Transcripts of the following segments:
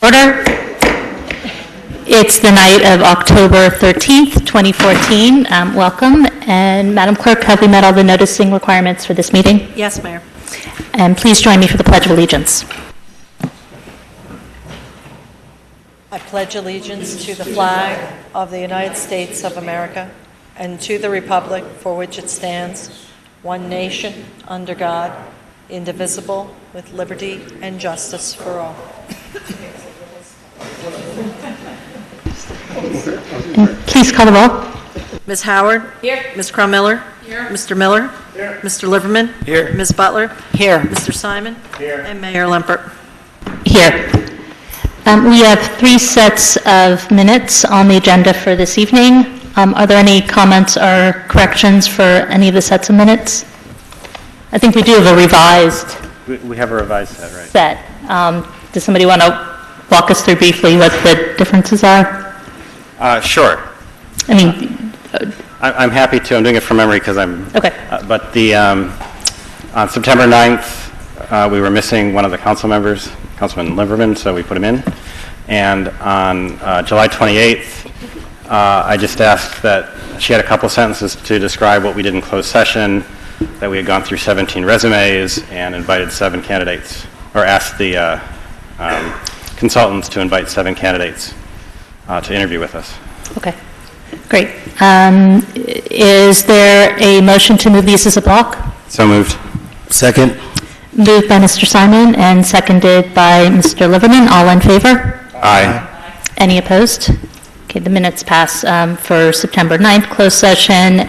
Order. It's the night of October 13th, 2014. Welcome. And Madam Clerk, have we met all the noticing requirements for this meeting? Yes, Mayor. And please join me for the Pledge of Allegiance. I pledge allegiance to the flag of the United States of America and to the republic for which it stands, one nation, under God, indivisible, with liberty and justice for all. And please call the roll. Ms. Howard? Here. Ms. Crum-Miller? Here. Mr. Miller? Here. Mr. Liverman? Here. Ms. Butler? Here. Mr. Simon? Here. And Mayor Lempert. Here. We have 3 sets of minutes on the agenda for this evening. Are there any comments or corrections for any of the sets of minutes? I think we do have a revised We have a revised set, right? set. Does somebody want to walk us through briefly what the differences are? Sure. I mean, I'm happy to. I'm doing it from memory because I'm... okay. But on September 9th, we were missing one of the council members, Councilman Liverman, so we put him in. And on July 28th, I just asked that she had a couple sentences to describe what we did in closed session, that we had gone through 17 resumes and invited 7 candidates, or asked the consultants to invite 7 candidates to interview with us. Okay, great. Is there a motion to move these as a block? So moved. Second. Moved by Mr. Simon and seconded by Mr. Liverman. All in favor? Aye. Any opposed? Okay, the minutes pass for September 9th closed session,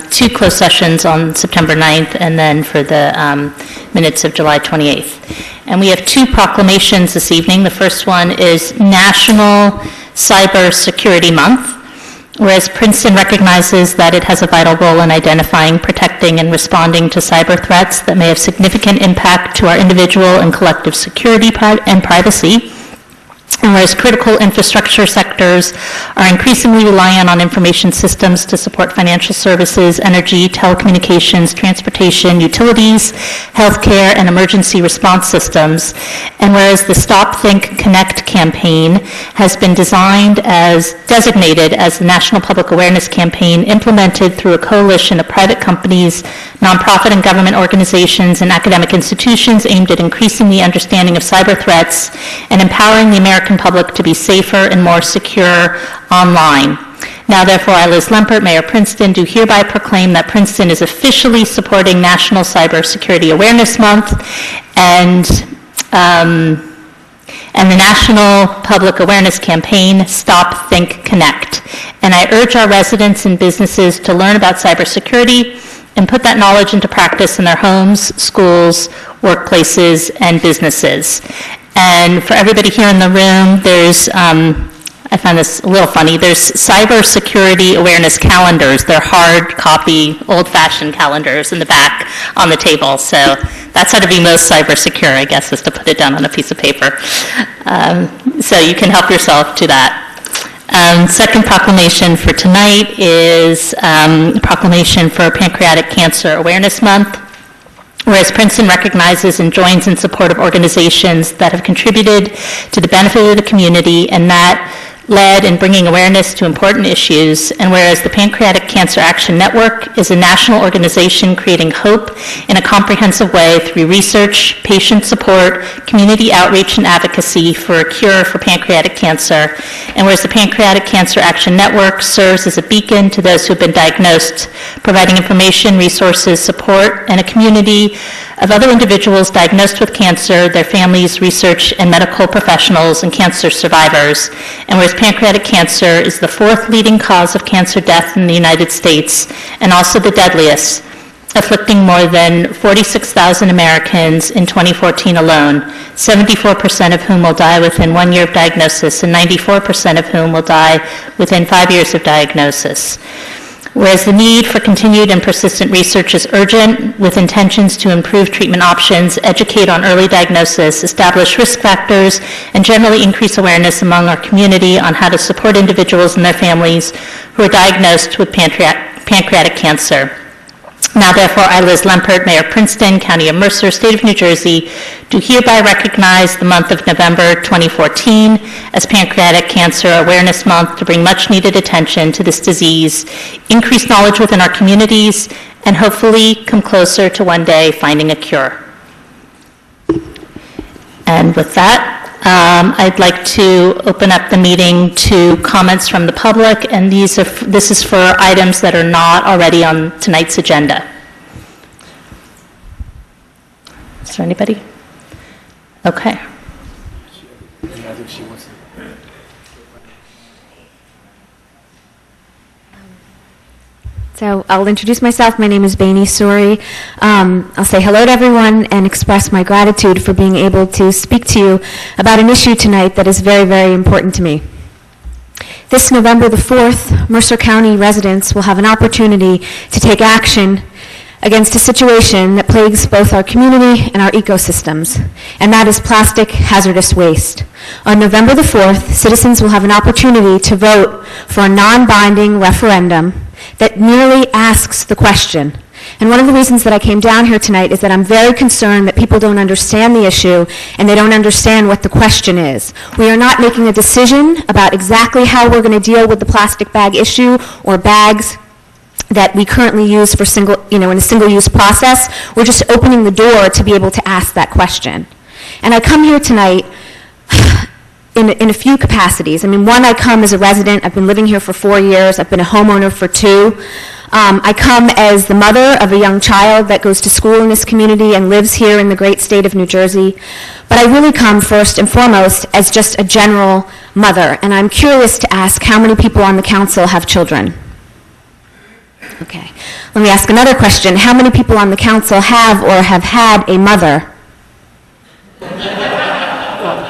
2 closed sessions on September 9th, and then for the minutes of July 28th. And we have 2 proclamations this evening. The first one is National Cyber Security Month, whereas Princeton recognizes that it has a vital role in identifying, protecting, and responding to cyber threats that may have significant impact to our individual and collective security and privacy. And whereas critical infrastructure sectors are increasingly reliant on information systems to support financial services, energy, telecommunications, transportation, utilities, healthcare, and emergency response systems, and whereas the Stop, Think, Connect campaign has been designated as the National Public Awareness Campaign implemented through a coalition of private companies, nonprofit and government organizations, and academic institutions aimed at increasing the understanding of cyber threats and empowering the American public to be safer and more secure online. Now, therefore, I, Liz Lempert, Mayor Princeton, do hereby proclaim that Princeton is officially supporting National Cybersecurity Awareness Month and the National Public Awareness Campaign, Stop, Think, Connect. And I urge our residents and businesses to learn about cybersecurity and put that knowledge into practice in their homes, schools, workplaces, and businesses. And for everybody here in the room, there's, I found this a little funny, there's cybersecurity awareness calendars. They're hard copy, old-fashioned calendars in the back on the table. So that's how to be most cyber secure, I guess, is to put it down on a piece of paper. So you can help yourself to that. Second proclamation for tonight is proclamation for Pancreatic Cancer Awareness Month. Whereas Princeton recognizes and joins in support of organizations that have contributed to the benefit of the community and that led in bringing awareness to important issues, and whereas the Pancreatic Cancer Action Network is a national organization creating hope in a comprehensive way through research, patient support, community outreach, and advocacy for a cure for pancreatic cancer, and whereas the Pancreatic Cancer Action Network serves as a beacon to those who have been diagnosed, providing information, resources, support, and a community of other individuals diagnosed with cancer, their families, research, and medical professionals, and cancer survivors. And whereas pancreatic cancer is the 4th leading cause of cancer death in the United States, and also the deadliest, afflicting more than 46,000 Americans in 2014 alone, 74% of whom will die within 1 year of diagnosis, and 94% of whom will die within 5 years of diagnosis. Whereas the need for continued and persistent research is urgent, with intentions to improve treatment options, educate on early diagnosis, establish risk factors, and generally increase awareness among our community on how to support individuals and their families who are diagnosed with pancreatic cancer. Now therefore, I, Liz Lempert, Mayor Princeton, County of Mercer, State of New Jersey, do hereby recognize the month of November 2014 as Pancreatic Cancer Awareness Month to bring much needed attention to this disease, increase knowledge within our communities, and hopefully come closer to one day finding a cure. And with that, I'd like to open up the meeting to comments from the public, and this is for items that are not already on tonight's agenda. Is there anybody? Okay. So I'll introduce myself. My name is Baini Suri. I'll say hello to everyone and express my gratitude for being able to speak to you about an issue tonight that is very, very important to me. This November the 4th, Mercer County residents will have an opportunity to take action against a situation that plagues both our community and our ecosystems, and that is plastic hazardous waste. On November the 4th, citizens will have an opportunity to vote for a non-binding referendum that merely asks the question. And one of the reasons that I came down here tonight is that I'm very concerned that people don't understand the issue and they don't understand what the question is. We are not making a decision about exactly how we're going to deal with the plastic bag issue or bags that we currently use for in a single-use process. We're just opening the door to be able to ask that question. And I come here tonight in a few capacities. I mean, one, I come as a resident. I've been living here for 4 years. I've been a homeowner for 2. I come as the mother of a young child that goes to school in this community and lives here in the great state of New Jersey. But I really come first and foremost as just a general mother. And I'm curious to ask how many people on the council have children? Okay. Let me ask another question. How many people on the council have or have had a mother?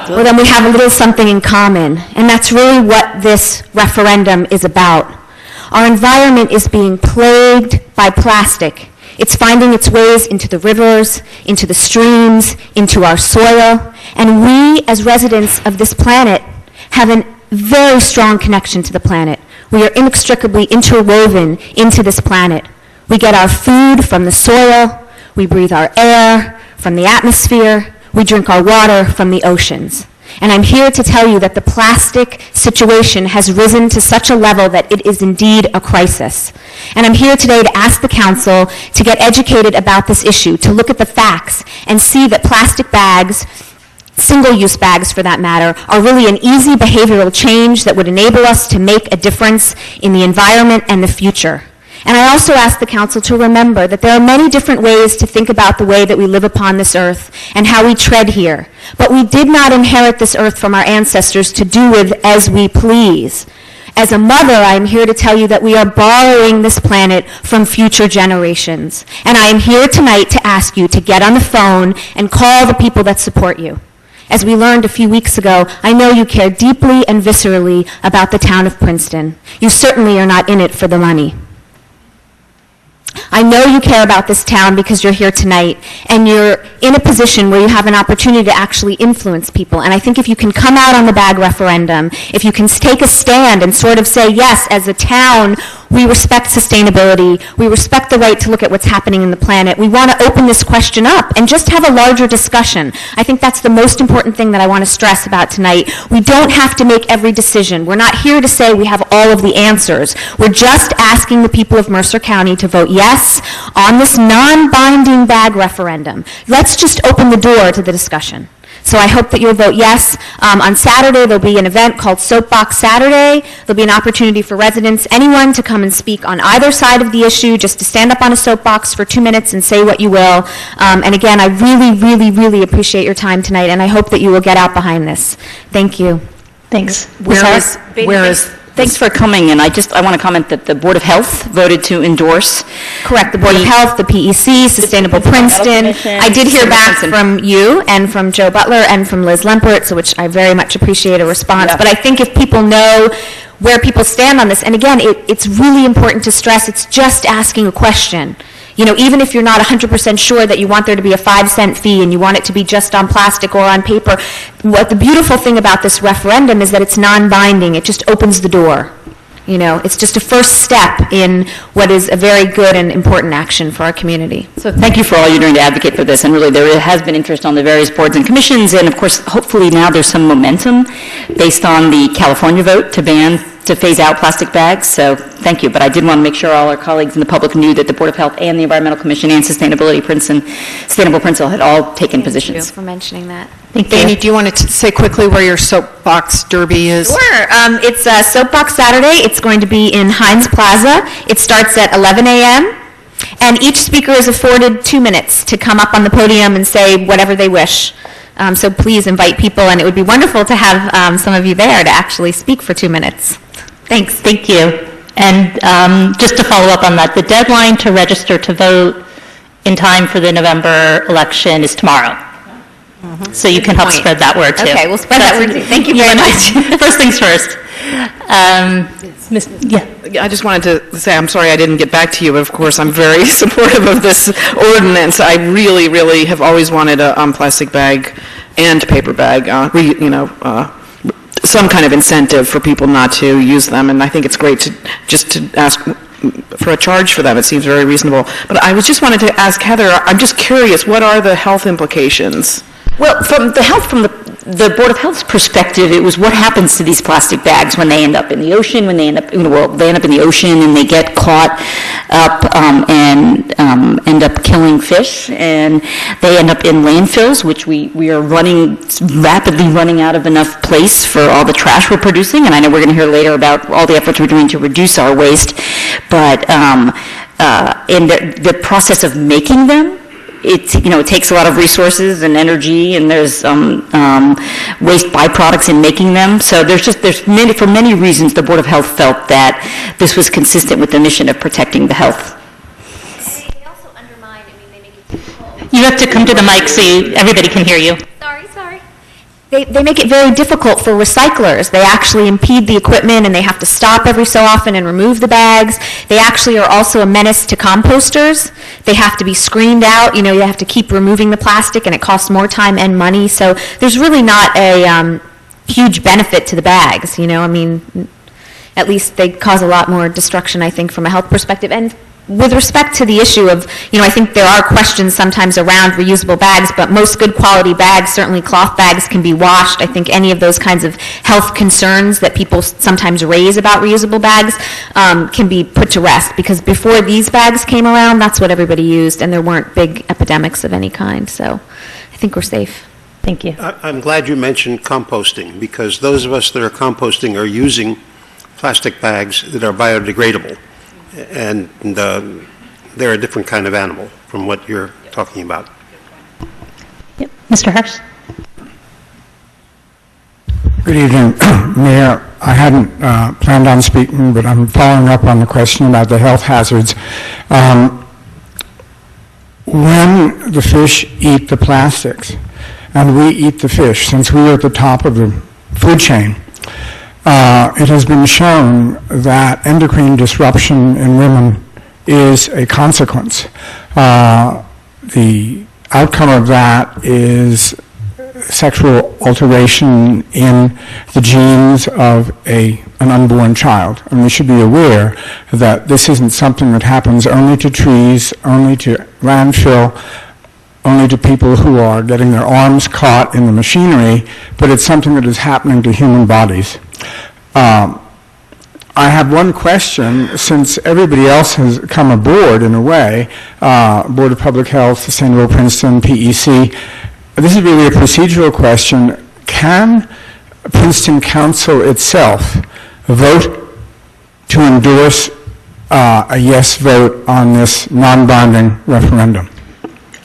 Well, then we have a little something in common, and that's really what this referendum is about. Our environment is being plagued by plastic. It's finding its ways into the rivers, into the streams, into our soil, and we, as residents of this planet, have a very strong connection to the planet. We are inextricably interwoven into this planet. We get our food from the soil, we breathe our air from the atmosphere, we drink our water from the oceans. And I'm here to tell you that the plastic situation has risen to such a level that it is indeed a crisis. And I'm here today to ask the council to get educated about this issue, to look at the facts and see that plastic bags, single-use bags for that matter, are really an easy behavioral change that would enable us to make a difference in the environment and the future. And I also ask the council to remember that there are many different ways to think about the way that we live upon this earth and how we tread here. But we did not inherit this earth from our ancestors to do with as we please. As a mother, I am here to tell you that we are borrowing this planet from future generations. And I am here tonight to ask you to get on the phone and call the people that support you. As we learned a few weeks ago, I know you care deeply and viscerally about the town of Princeton. You certainly are not in it for the money. I know you care about this town because you're here tonight, and you're in a position where you have an opportunity to actually influence people. And I think if you can come out on the bag referendum, if you can take a stand and sort of say, yes, as a town, we respect sustainability, we respect the right to look at what's happening in the planet, we want to open this question up and just have a larger discussion. I think that's the most important thing that I want to stress about tonight. We don't have to make every decision. We're not here to say we have all of the answers. We're just asking the people of Mercer County to vote yes on this non-binding bag referendum. Let's just open the door to the discussion. So I hope that you'll vote yes. On Saturday, there'll be an event called Soapbox Saturday. There'll be an opportunity for residents, anyone, to come and speak on either side of the issue, just to stand up on a soapbox for 2 minutes and say what you will. And again, I really, really, really appreciate your time tonight, and I hope that you will get out behind this. Thank you. Thanks. Thanks for coming, and I want to comment that the Board of Health voted to endorse. Correct, the Board of Health, the PEC, Sustainable Princeton. I did hear back from you and from Joe Butler and from Liz Lempert, so which I very much appreciate a response. Yeah. But I think if people know where people stand on this, and again, it's really important to stress, it's just asking a question. You know, even if you're not 100% sure that you want there to be a 5-cent fee and you want it to be just on plastic or on paper, what the beautiful thing about this referendum is that it's non-binding. It just opens the door. You know, it's just a first step in what is a very good and important action for our community. So thank you for all you're doing to advocate for this, and really there has been interest on the various boards and commissions, and of course, hopefully now there's some momentum based on the California vote to phase out plastic bags, so thank you. But I did want to make sure all our colleagues in the public knew that the Board of Health and the Environmental Commission and Sustainable Princeton had all taken positions. Thank you for mentioning that. Thank Amy, you. do you want to say quickly where your soapbox derby is? Sure. It's Soapbox Saturday. It's going to be in Heinz Plaza. It starts at 11 a.m., and each speaker is afforded 2 minutes to come up on the podium and say whatever they wish. So please invite people, and it would be wonderful to have some of you there to actually speak for 2 minutes. Thanks. Thank you. And just to follow up on that, the deadline to register to vote in time for the November election is tomorrow. So you can help Point. spread that word, too. Okay, we'll spread that word, too. Thank you very much. First things first. I just wanted to say, I'm sorry I didn't get back to you, but of course I'm very supportive of this ordinance. I really, really have always wanted a plastic bag and paper bag, some kind of incentive for people not to use them, and I think it's great to ask for a charge for them. It seems very reasonable. But I was just wanted to ask Heather, I'm just curious, what are the health implications? Well, from the Board of Health's perspective, it was what happens to these plastic bags when they end up in the ocean, they end up in the ocean and they get caught up and end up killing fish, and they end up in landfills, which we are rapidly running out of enough place for all the trash we're producing, and I know we're going to hear later about all the efforts we're doing to reduce our waste, but in the process of making them, it takes a lot of resources and energy, and there's waste byproducts in making them. So for many reasons, the Board of Health felt that this was consistent with the mission of protecting the health. They also undermine, they make it difficult. You have to come to the mic so everybody can hear you. Sorry. They make it very difficult for recyclers. They actually impede the equipment, and they have to stop every so often and remove the bags. They actually are also a menace to composters. They have to be screened out. You have to keep removing the plastic, and it costs more time and money. So there's really not a huge benefit to the bags. At least they cause a lot more destruction, I think, from a health perspective. And with respect to the issue of, I think there are questions sometimes around reusable bags, but most good quality bags, certainly cloth bags, can be washed. I think any of those kinds of health concerns that people sometimes raise about reusable bags can be put to rest, because before these bags came around, that's what everybody used, and there weren't big epidemics of any kind. So I think we're safe. Thank you. I'm glad you mentioned composting, because those of us that are composting are using plastic bags that are biodegradable. And they're a different kind of animal from what you're talking about. Yep. Mr. Hirsch? Good evening, Mayor. I hadn't planned on speaking, but I'm following up on the question about the health hazards. When the fish eat the plastics, and we eat the fish, since we are at the top of the food chain, it has been shown that endocrine disruption in women is a consequence. The outcome of that is sexual alteration in the genes of an unborn child. And we should be aware that this isn't something that happens only to trees, only to landfill, only to people who are getting their arms caught in the machinery, but it's something that is happening to human bodies. I have one question, since everybody else has come aboard in a way, Board of Public Health, Sustainable Princeton, PEC. This is really a procedural question. Can Princeton Council itself vote to endorse a yes vote on this non-binding referendum?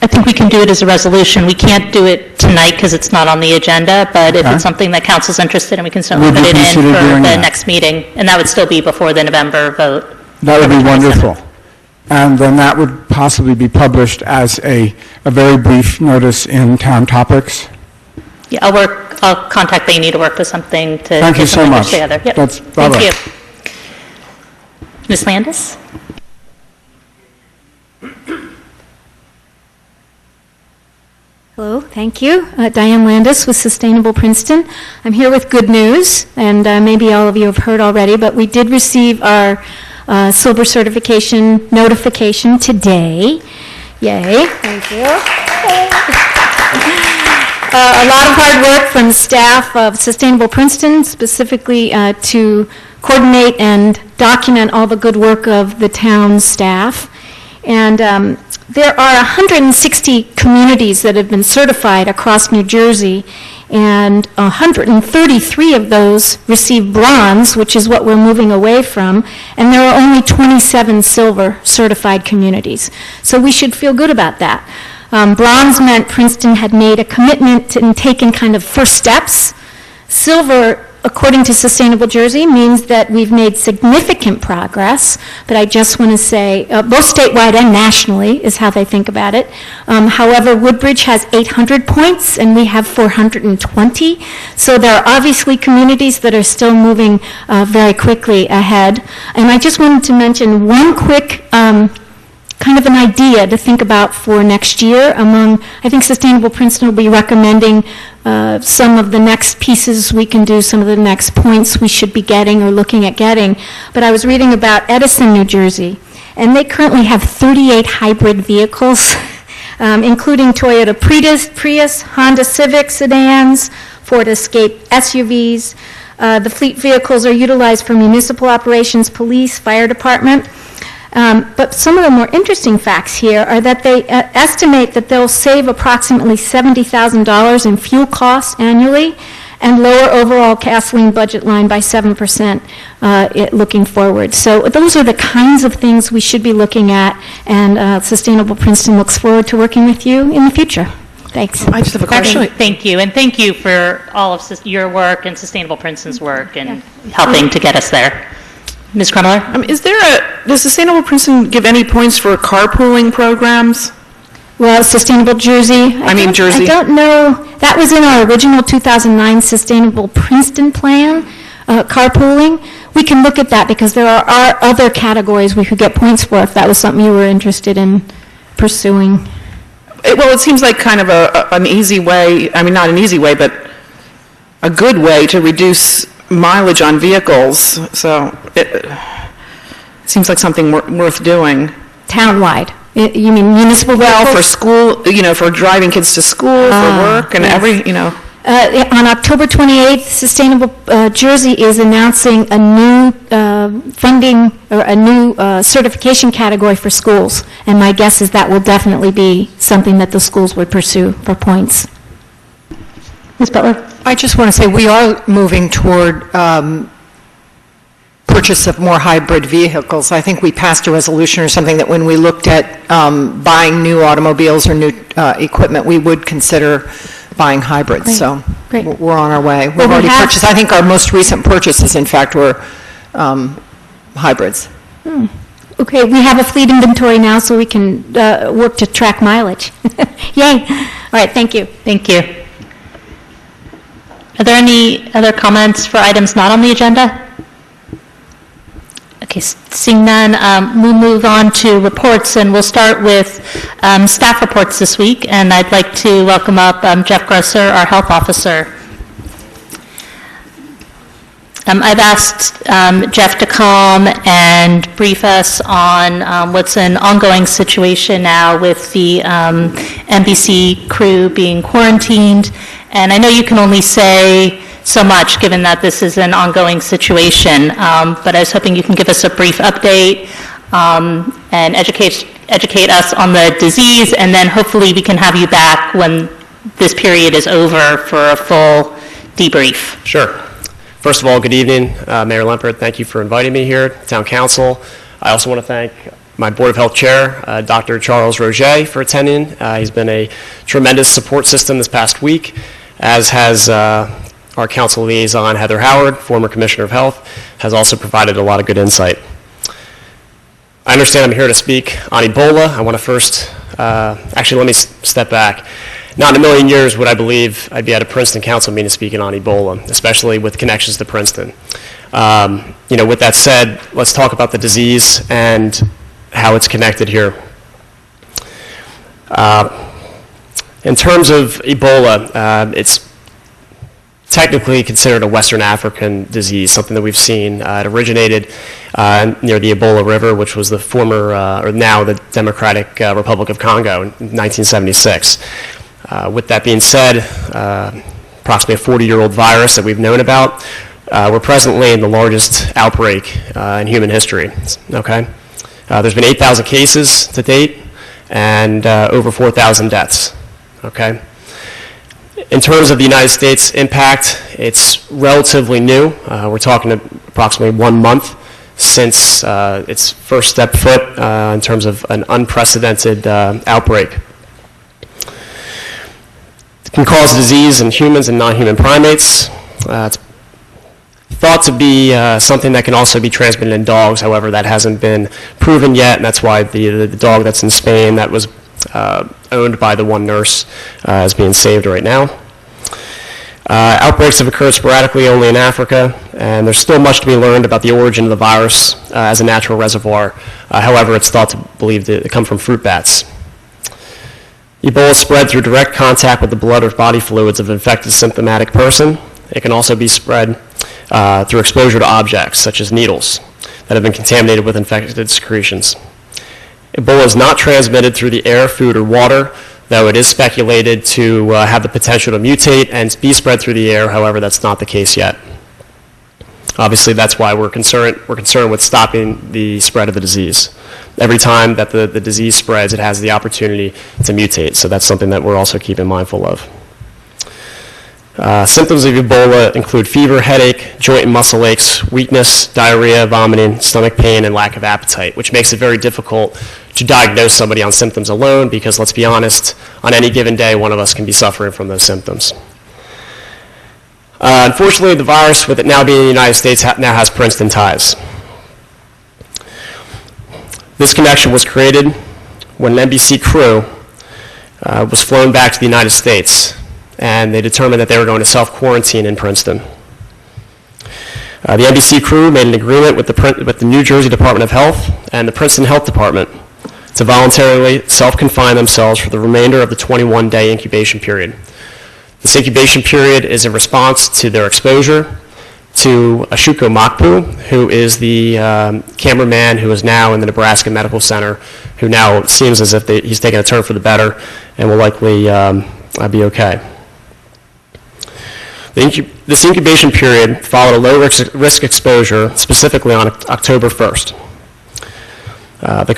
I think we can do it as a resolution. We can't do it tonight because it's not on the agenda, but if it's something that council's interested in, we can certainly put it in for the next meeting, and that would still be before the November vote. That would be wonderful. And then that would possibly be published as a very brief notice in Town Topics. Yeah, I'll contact Lainey to work with something to Thank you so much. Together. Yep. Bye-bye. Thank you. Ms. Landis? Hello, thank you. Diane Landis with Sustainable Princeton. I'm here with good news, and maybe all of you have heard already, but we did receive our silver certification notification today. Yay. Thank you. A lot of hard work from the staff of Sustainable Princeton, specifically to coordinate and document all the good work of the town staff. And there are 160 communities that have been certified across New Jersey, and 133 of those received bronze, which is what we're moving away from, and there are only 27 silver certified communities. So we should feel good about that. Bronze meant Princeton had made a commitment and taken kind of first steps. Silver, according to Sustainable Jersey, means that we've made significant progress, but I just want to say, both statewide and nationally is how they think about it. However, Woodbridge has 800 points, and we have 420, so there are obviously communities that are still moving very quickly ahead. And I just wanted to mention one quick kind of an idea to think about for next year. I think Sustainable Princeton will be recommending some of the next pieces we can do, some of the next points we should be getting or looking at getting. But I was reading about Edison, New Jersey, and they currently have 38 hybrid vehicles, including Toyota Prius, Honda Civic sedans, Ford Escape SUVs. The fleet vehicles are utilized for municipal operations, police, fire department. But some of the more interesting facts here are that they estimate that they'll save approximately $70,000 in fuel costs annually and lower overall gasoline budget line by 7% looking forward. So those are the kinds of things we should be looking at, and Sustainable Princeton looks forward to working with you in the future. Thanks. I just have a question. Actually, thank you, and thank you for all of your work and Sustainable Princeton's work and helping to get us there. Ms. Krummeler? Does Sustainable Princeton give any points for carpooling programs? Well, Sustainable Jersey. Jersey. I don't know. That was in our original 2009 Sustainable Princeton plan, carpooling. We can look at that because there are other categories we could get points for if that was something you were interested in pursuing. It seems like kind of an easy way, not an easy way, but a good way to reduce mileage on vehicles, so it seems like something worth doing. Townwide? You mean municipal vehicles? Well, for school, for driving kids to school, for work, and yes. On October 28th, Sustainable Jersey is announcing a new funding or a new certification category for schools, and my guess is that will definitely be something that the schools would pursue for points. Ms. Butler? I just want to say we are moving toward purchase of more hybrid vehicles. I think we passed a resolution or something that when we looked at buying new automobiles or new equipment, we would consider buying hybrids. Great. So Great. We're on our way. We've already purchased. I think our most recent purchases, in fact, were hybrids. Okay, we have a fleet inventory now, so we can work to track mileage. Yay! All right, thank you. Thank you. Are there any other comments for items not on the agenda? Okay, seeing none, we'll move on to reports, and we'll start with staff reports this week, and I'd like to welcome up Jeff Grosser, our health officer. I've asked Jeff to come and brief us on what's an ongoing situation now with the NBC crew being quarantined. And I know you can only say so much given that this is an ongoing situation, but I was hoping you can give us a brief update and educate us on the disease, and then hopefully we can have you back when this period is over for a full debrief. Sure. First of all, good evening, Mayor Lempert. Thank you for inviting me here, Town Council. I also want to thank my Board of Health Chair, Dr. Charles Roget, for attending. He's been a tremendous support system this past week, as has our council liaison, Heather Howard, former Commissioner of Health, has also provided a lot of good insight. I understand I'm here to speak on Ebola. I want to first, actually let me step back. Not in a million years would I believe I'd be at a Princeton Council meeting speaking on Ebola, especially with connections to Princeton. With that said, let's talk about the disease and how it's connected here. In terms of Ebola, it's technically considered a Western African disease, something that we've seen. It originated near the Ebola River, which was the former, or now the Democratic Republic of Congo in 1976. With that being said, approximately a 40-year-old virus that we've known about. We're presently in the largest outbreak in human history, okay? There's been 8,000 cases to date and over 4,000 deaths, okay? In terms of the United States impact, it's relatively new. We're talking approximately 1 month since its first step foot in terms of an unprecedented outbreak. It can cause disease in humans and non-human primates. It's thought to be something that can also be transmitted in dogs. However, that hasn't been proven yet, and that's why the dog that's in Spain that was owned by the one nurse is being saved right now. Outbreaks have occurred sporadically only in Africa, and there's still much to be learned about the origin of the virus as a natural reservoir. However, it's thought to believe that it come from fruit bats. Ebola is spread through direct contact with the blood or body fluids of an infected symptomatic person. It can also be spread through exposure to objects, such as needles, that have been contaminated with infected secretions. Ebola is not transmitted through the air, food, or water, though it is speculated to have the potential to mutate and be spread through the air. However, that's not the case yet. Obviously, that's why we're concerned with stopping the spread of the disease. Every time that the disease spreads, it has the opportunity to mutate, so that's something that we're also keeping mindful of. Symptoms of Ebola include fever, headache, joint and muscle aches, weakness, diarrhea, vomiting, stomach pain, and lack of appetite, which makes it very difficult to diagnose somebody on symptoms alone because, let's be honest, on any given day, one of us can be suffering from those symptoms. Unfortunately, the virus, with it now being in the United States, now has Princeton ties. This connection was created when an NBC crew was flown back to the United States, and they determined that they were going to self-quarantine in Princeton. The NBC crew made an agreement with the New Jersey Department of Health and the Princeton Health Department to voluntarily self-confine themselves for the remainder of the 21-day incubation period. This incubation period is in response to their exposure to Ashuko Makpu, who is the cameraman who is now in the Nebraska Medical Center, who now seems as if he's taking a turn for the better and will likely be okay. This incubation period followed a low-risk exposure, specifically on October 1st. The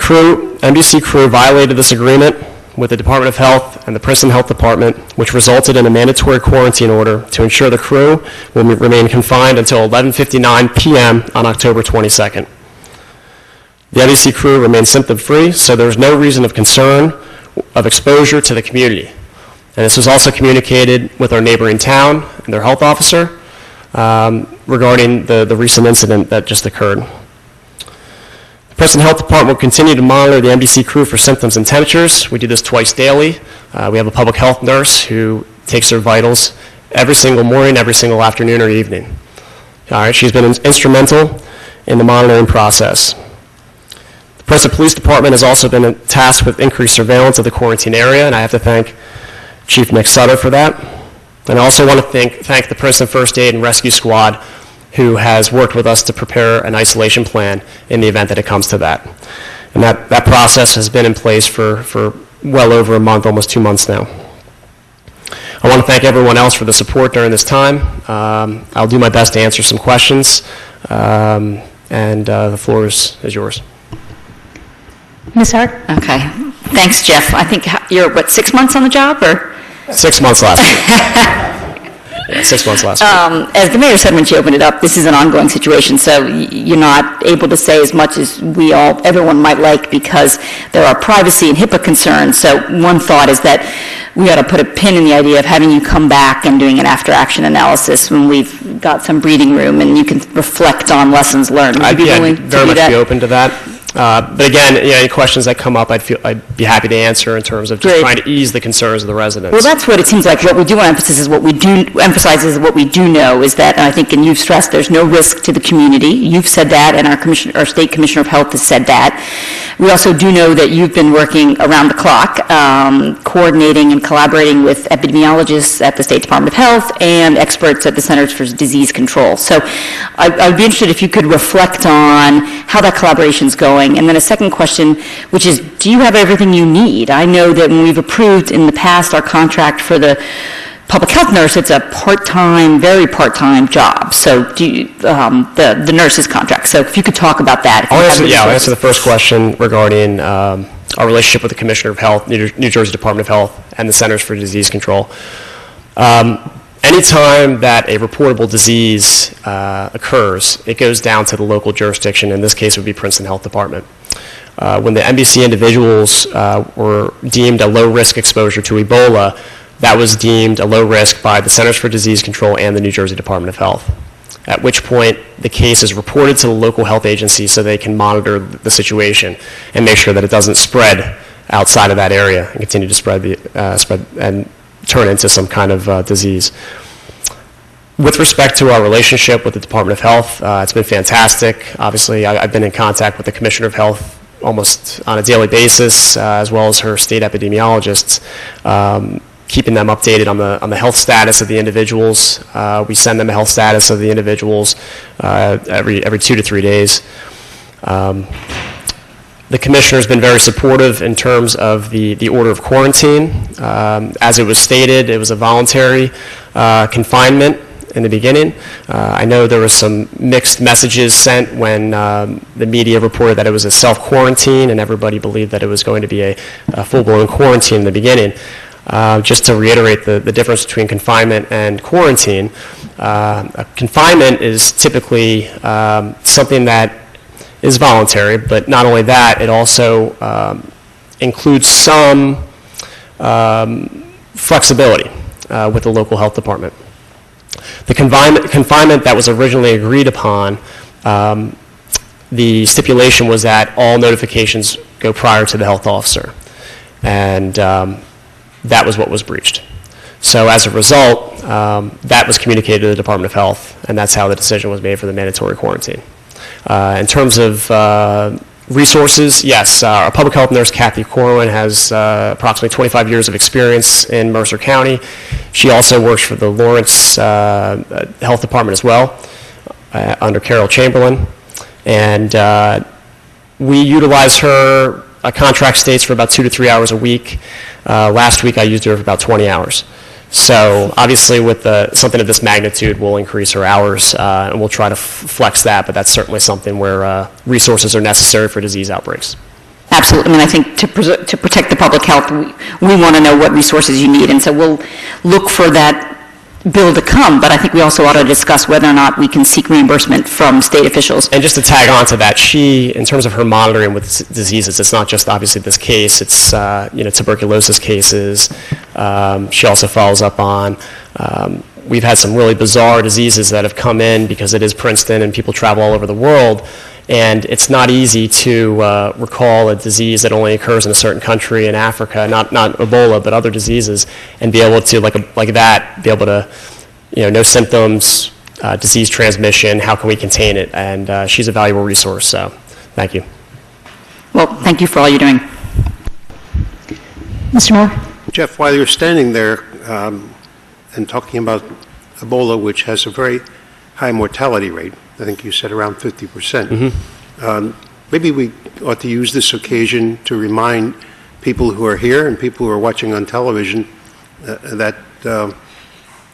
NBC crew violated this agreement with the Department of Health and the Princeton Health Department, which resulted in a mandatory quarantine order to ensure the crew will remain confined until 11:59 p.m. on October 22nd. The NBC crew remained symptom-free, so there was no reason of concern of exposure to the community. And this was also communicated with our neighboring town and their health officer regarding the recent incident that just occurred. The Princeton Health Department will continue to monitor the NBC crew for symptoms and temperatures. We do this twice daily. We have a public health nurse who takes their vitals every single morning, every single afternoon or evening. All right, she's been instrumental in the monitoring process. The Princeton Police Department has also been tasked with increased surveillance of the quarantine area, and I have to thank Chief Nick Sutter for that. And I also want to thank the Princeton First Aid and Rescue Squad, who has worked with us to prepare an isolation plan in the event that it comes to that. And that process has been in place for well over a month, almost 2 months now. I want to thank everyone else for the support during this time. I'll do my best to answer some questions, and the floor is yours. Ms. Hart? Okay. Thanks, Jeff. I think you're, 6 months on the job, or? 6 months last week. Yeah, 6 months last week. As the mayor said when she opened it up, this is an ongoing situation, so you're not able to say as much as everyone might like, because there are privacy and HIPAA concerns. So one thought is that we ought to put a pin in the idea of having you come back and doing an after-action analysis when we've got some breathing room and you can reflect on lessons learned. Would you be willing to do that? I'd very much be open to that. But again, any questions that come up, I'd be happy to answer in terms of just trying to ease the concerns of the residents. Well, that's what it seems like. What we do want to emphasize is what we do know is that, and I think, and you've stressed, there's no risk to the community. You've said that, and our State Commissioner of Health has said that. We also do know that you've been working around the clock, coordinating and collaborating with epidemiologists at the State Department of Health and experts at the Centers for Disease Control. So I'd be interested if you could reflect on how that collaboration's going. And then a second question, which is, do you have everything you need? I know that when we've approved in the past our contract for the public health nurse, it's a part-time, very part-time job. So do you, the nurse's contract. So if you could talk about that. I'll answer the first question regarding our relationship with the Commissioner of Health, New Jersey Department of Health, and the Centers for Disease Control. Anytime that a reportable disease occurs, it goes down to the local jurisdiction. In this case, it would be Princeton Health Department. When the NBC individuals were deemed a low-risk exposure to Ebola, that was deemed a low risk by the Centers for Disease Control and the New Jersey Department of Health, at which point the case is reported to the local health agency so they can monitor the situation and make sure that it doesn't spread outside of that area and continue to spread and turn into some kind of disease. With respect to our relationship with the Department of Health, it's been fantastic. Obviously, I've been in contact with the Commissioner of Health almost on a daily basis, as well as her state epidemiologists, keeping them updated on the health status of the individuals. We send them a health status of the individuals every 2 to 3 days. The Commissioner has been very supportive in terms of the order of quarantine. As it was stated, it was a voluntary confinement in the beginning. I know there were some mixed messages sent when the media reported that it was a self-quarantine and everybody believed that it was going to be a full-blown quarantine in the beginning. Just to reiterate the difference between confinement and quarantine, confinement is typically something that is voluntary, but not only that, it also includes some flexibility with the local health department. The confinement that was originally agreed upon, the stipulation was that all notifications go prior to the health officer, and that was what was breached. So as a result, that was communicated to the Department of Health, and that's how the decision was made for the mandatory quarantine. In terms of resources, yes, our public health nurse, Kathy Corwin, has approximately 25 years of experience in Mercer County. She also works for the Lawrence Health Department as well, under Carol Chamberlain. And we utilize her contract states for about 2 to 3 hours a week. Last week I used her for about 20 hours. So obviously with something of this magnitude, we'll increase her hours and we'll try to flex that, but that's certainly something where resources are necessary for disease outbreaks. Absolutely. I mean, I think to protect the public health, we want to know what resources you need, and so we'll look for that bill to come, but I think we also ought to discuss whether or not we can seek reimbursement from state officials. And just to tag on to that, she, in terms of her monitoring with diseases, it's not just obviously this case, it's tuberculosis cases. She also follows up on, we've had some really bizarre diseases that have come in because it is Princeton and people travel all over the world, and it's not easy to recall a disease that only occurs in a certain country in Africa, not Ebola, but other diseases, and be able to, like that, be able to, no symptoms, disease transmission, how can we contain it? And she's a valuable resource, so thank you. Well, thank you for all you're doing. Mr. Moore? Jeff, while you're standing there and talking about Ebola, which has a very high mortality rate, I think you said around 50%. Mm-hmm. Maybe we ought to use this occasion to remind people who are here and people who are watching on television that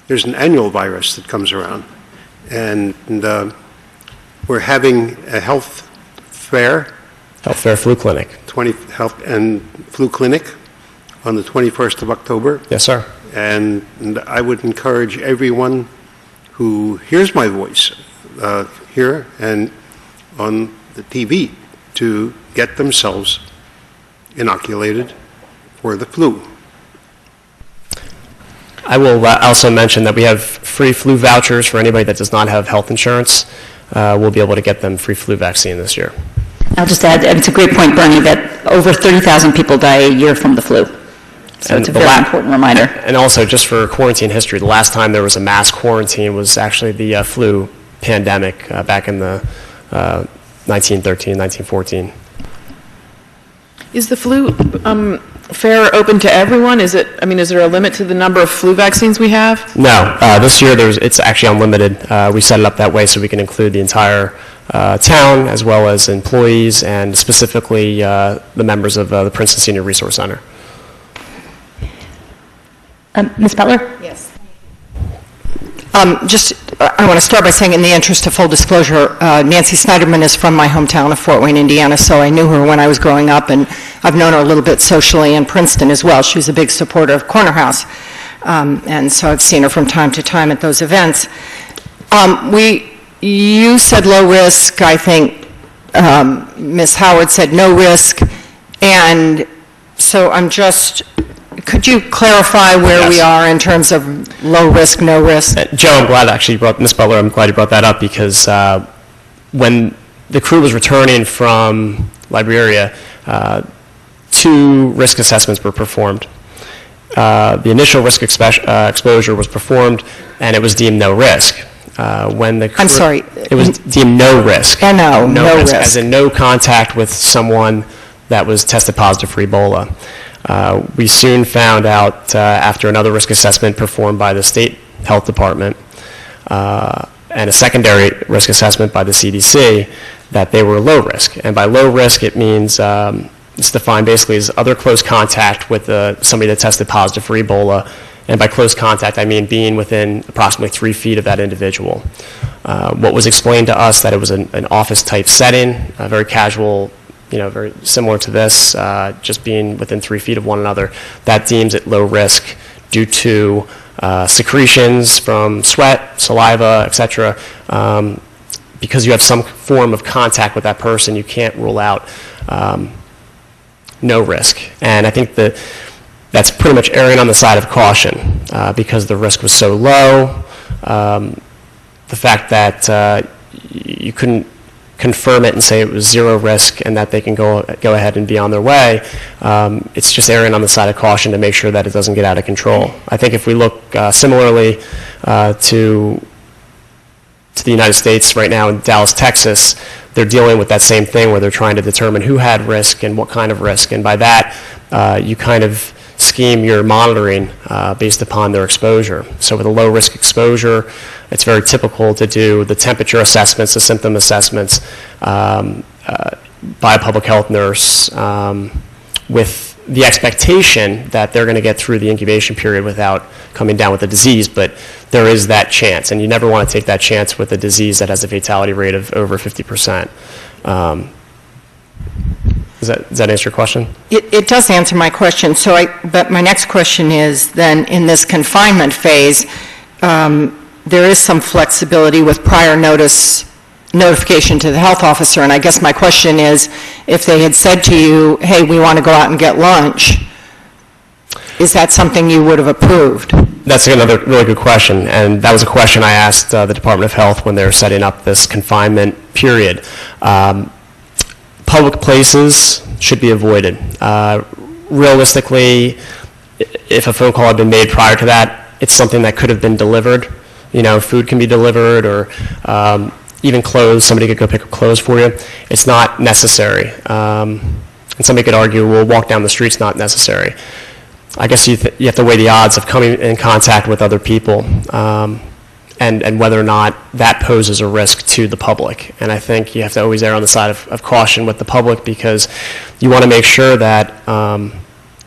there's an annual virus that comes around. And we're having a health fair. Health fair flu clinic. Health and flu clinic on the 21st of October. Yes, sir. And I would encourage everyone who hears my voice here and on the TV to get themselves inoculated for the flu. I will also mention that we have free flu vouchers for anybody that does not have health insurance. We'll be able to get them free flu vaccine this year. I'll just add, it's a great point, Bernie, that over 30,000 people die a year from the flu. So it's a very important reminder. And also, just for quarantine history, the last time there was a mass quarantine was actually the flu pandemic back in the 1913, 1914. Is the flu fair open to everyone? Is there a limit to the number of flu vaccines we have? No. This year, it's actually unlimited. We set it up that way so we can include the entire town, as well as employees, and specifically the members of the Princeton Senior Resource Center. Ms. Butler? Yes. I want to start by saying, in the interest of full disclosure, Nancy Snyderman is from my hometown of Fort Wayne, Indiana, so I knew her when I was growing up, and I've known her a little bit socially in Princeton as well. She was a big supporter of Corner House, and so I've seen her from time to time at those events. You said low risk. I think Ms. Howard said no risk, and so could you clarify where we are in terms of low risk, no risk? Joe, I'm glad actually you brought, Ms. Butler, I'm glad you brought that up, because when the crew was returning from Liberia, 2 risk assessments were performed. The initial risk exposure was performed, and it was deemed no risk. I'm sorry. It was deemed no risk. No risk. As in no contact with someone that was tested positive for Ebola. We soon found out after another risk assessment performed by the state health department and a secondary risk assessment by the CDC that they were low risk. And by low risk, it means it's defined basically as other close contact with somebody that tested positive for Ebola. And by close contact, I mean being within approximately 3 feet of that individual. What was explained to us that it was an office-type setting, very casual, very similar to this, just being within 3 feet of one another. That deems it low risk due to secretions from sweat, saliva, etc. Because you have some form of contact with that person, you can't rule out no risk. And I think that's pretty much erring on the side of caution because the risk was so low. The fact that you couldn't confirm it and say it was zero risk and that they can go ahead and be on their way, it's just erring on the side of caution to make sure that it doesn't get out of control. I think if we look similarly to the United States right now in Dallas, Texas, they're dealing with that same thing where they're trying to determine who had risk and what kind of risk. And by that, you kind of scheme your monitoring based upon their exposure. So with a low risk exposure, it's very typical to do the temperature assessments, the symptom assessments by a public health nurse with the expectation that they're going to get through the incubation period without coming down with the disease, but there is that chance, and you never want to take that chance with a disease that has a fatality rate of over 50%. Does that answer your question? It does answer my question. But my next question is then, in this confinement phase, there is some flexibility with prior notification to the health officer, and I guess my question is, if they had said to you, hey, we want to go out and get lunch, is that something you would have approved? That's another really good question, and that was a question I asked the Department of Health when they were setting up this confinement period. Public places should be avoided. Realistically, if a phone call had been made prior to that, it's something that could have been delivered. Food can be delivered, or even clothes. Somebody could go pick up clothes for you. It's not necessary. And somebody could argue, well, walk down the street's not necessary. I guess you have to weigh the odds of coming in contact with other people and whether or not that poses a risk to the public. And I think you have to always err on the side of caution with the public, because you want to make sure that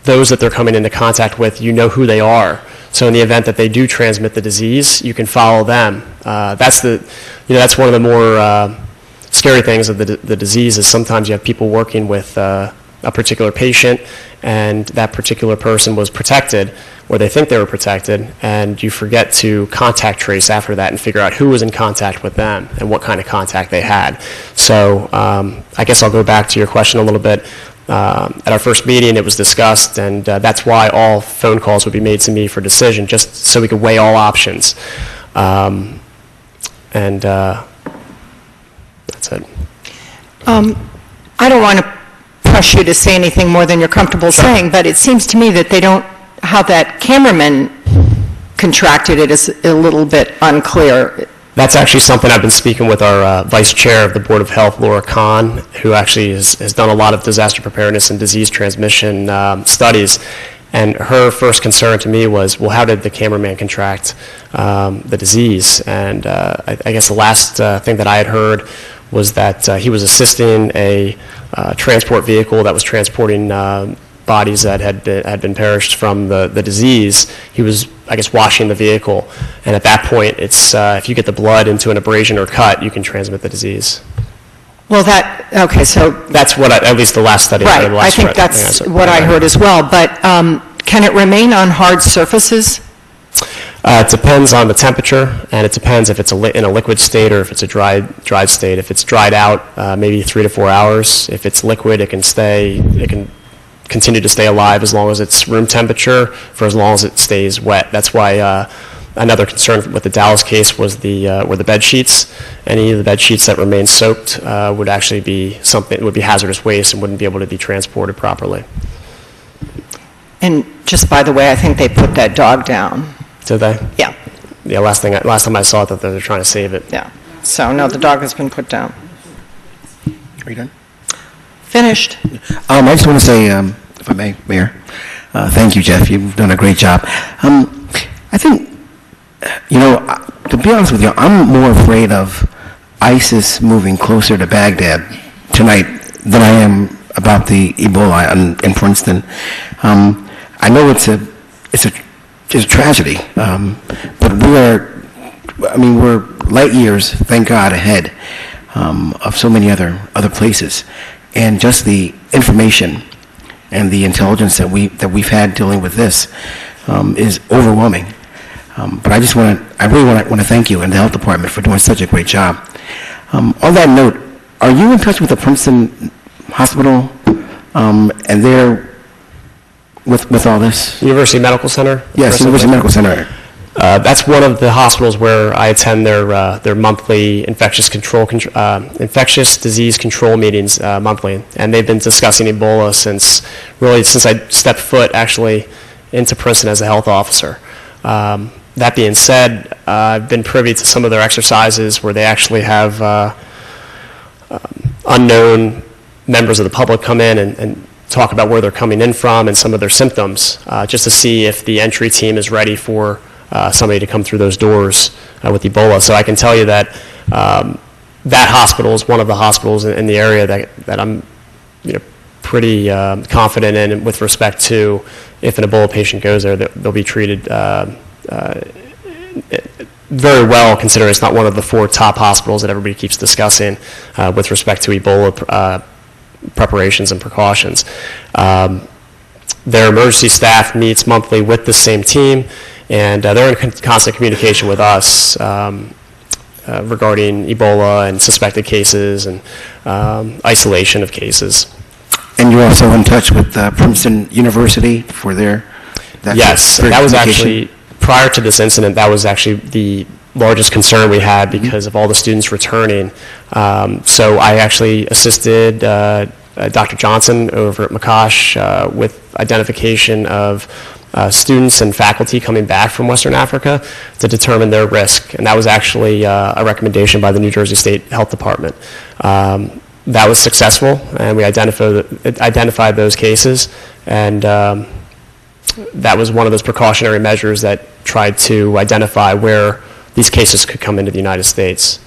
those that they're coming into contact with, you know who they are. So in the event that they do transmit the disease, you can follow them. That's one of the more scary things of the disease, is sometimes you have people working with a particular patient, and that particular person was protected, or they think they were protected, and you forget to contact trace after that and figure out who was in contact with them and what kind of contact they had. So I guess I'll go back to your question a little bit. At our first meeting, it was discussed, and that's why all phone calls would be made to me for decision, just so we could weigh all options. That's it. I don't want to press you to say anything more than you're comfortable saying, but it seems to me that they don't, how that cameraman contracted it is a little bit unclear. That's actually something I've been speaking with our Vice Chair of the Board of Health, Laura Kahn, who actually has done a lot of disaster preparedness and disease transmission studies. And her first concern to me was, well, how did the cameraman contract the disease? And I guess the last thing that I had heard was that he was assisting a transport vehicle that was transporting bodies that had been perished from the disease. He was, I guess, washing the vehicle. And at that point, it's if you get the blood into an abrasion or cut, you can transmit the disease. Well, okay, so... That's what, at least the last study. Right, I think that's what I heard as well. But can it remain on hard surfaces? It depends on the temperature, and it depends if it's in a liquid state or if it's a dried state. If it's dried out, maybe 3 to 4 hours. If it's liquid, it can continue to stay alive as long as it's room temperature for as long as it stays wet. That's why another concern with the Dallas case was were the bed sheets. Any of the bed sheets that remain soaked would actually be hazardous waste and wouldn't be able to be transported properly. And just by the way, I think they put that dog down. Did they? Yeah. Yeah, last time I saw it, that they were trying to save it. Yeah. So, no, the dog has been put down. Are you done? Finished. I just want to say, if I may, Mayor, thank you, Jeff. You've done a great job. I think, to be honest with you, I'm more afraid of ISIS moving closer to Baghdad tonight than I am about the Ebola in Princeton. I know it's a tragedy, but we're light years, thank God, ahead of so many other places, and just the information and the intelligence that we've had dealing with this is overwhelming. But I really want to thank you and the health department for doing such a great job. On that note, are you in touch with the Princeton Hospital and they're with all this? University Medical Center? Yes, University Medical Center. That's one of the hospitals where I attend their monthly infectious disease control meetings monthly, and they've been discussing Ebola since I stepped foot actually into Princeton as a health officer. That being said, I've been privy to some of their exercises where they actually have unknown members of the public come in and talk about where they're coming in from and some of their symptoms, just to see if the entry team is ready for somebody to come through those doors with Ebola. So I can tell you that that hospital is one of the hospitals in the area that I'm pretty confident in with respect to if an Ebola patient goes there, they'll be treated very well, considering it's not one of the 4 top hospitals that everybody keeps discussing with respect to Ebola preparations and precautions. Their emergency staff meets monthly with the same team, and they're in constant communication with us regarding Ebola and suspected cases and isolation of cases. And you're also in touch with Princeton University for Yes, that was actually, prior to this incident, that was actually the largest concern we had because of all the students returning. So I actually assisted Dr. Johnson over at McCosh with identification of students and faculty coming back from Western Africa to determine their risk. And that was actually a recommendation by the New Jersey State Health Department. That was successful, and we identified those cases, and that was one of those precautionary measures that tried to identify where these cases could come into the United States.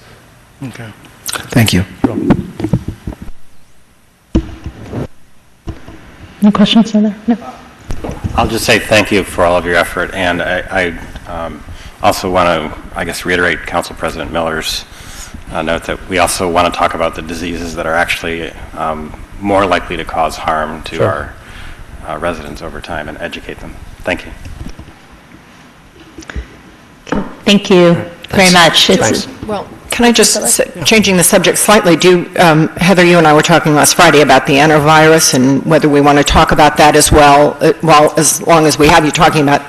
Okay. Thank you. No questions, are there? No. I'll just say thank you for all of your effort, and I also want to, I guess, reiterate Council President Miller's note that we also want to talk about the diseases that are actually more likely to cause harm to our residents over time and educate them. Thank you. Thank you very much. Well, can I just, changing the subject slightly, Heather, you and I were talking last Friday about the enterovirus and whether we want to talk about that as well, as long as we have you talking about...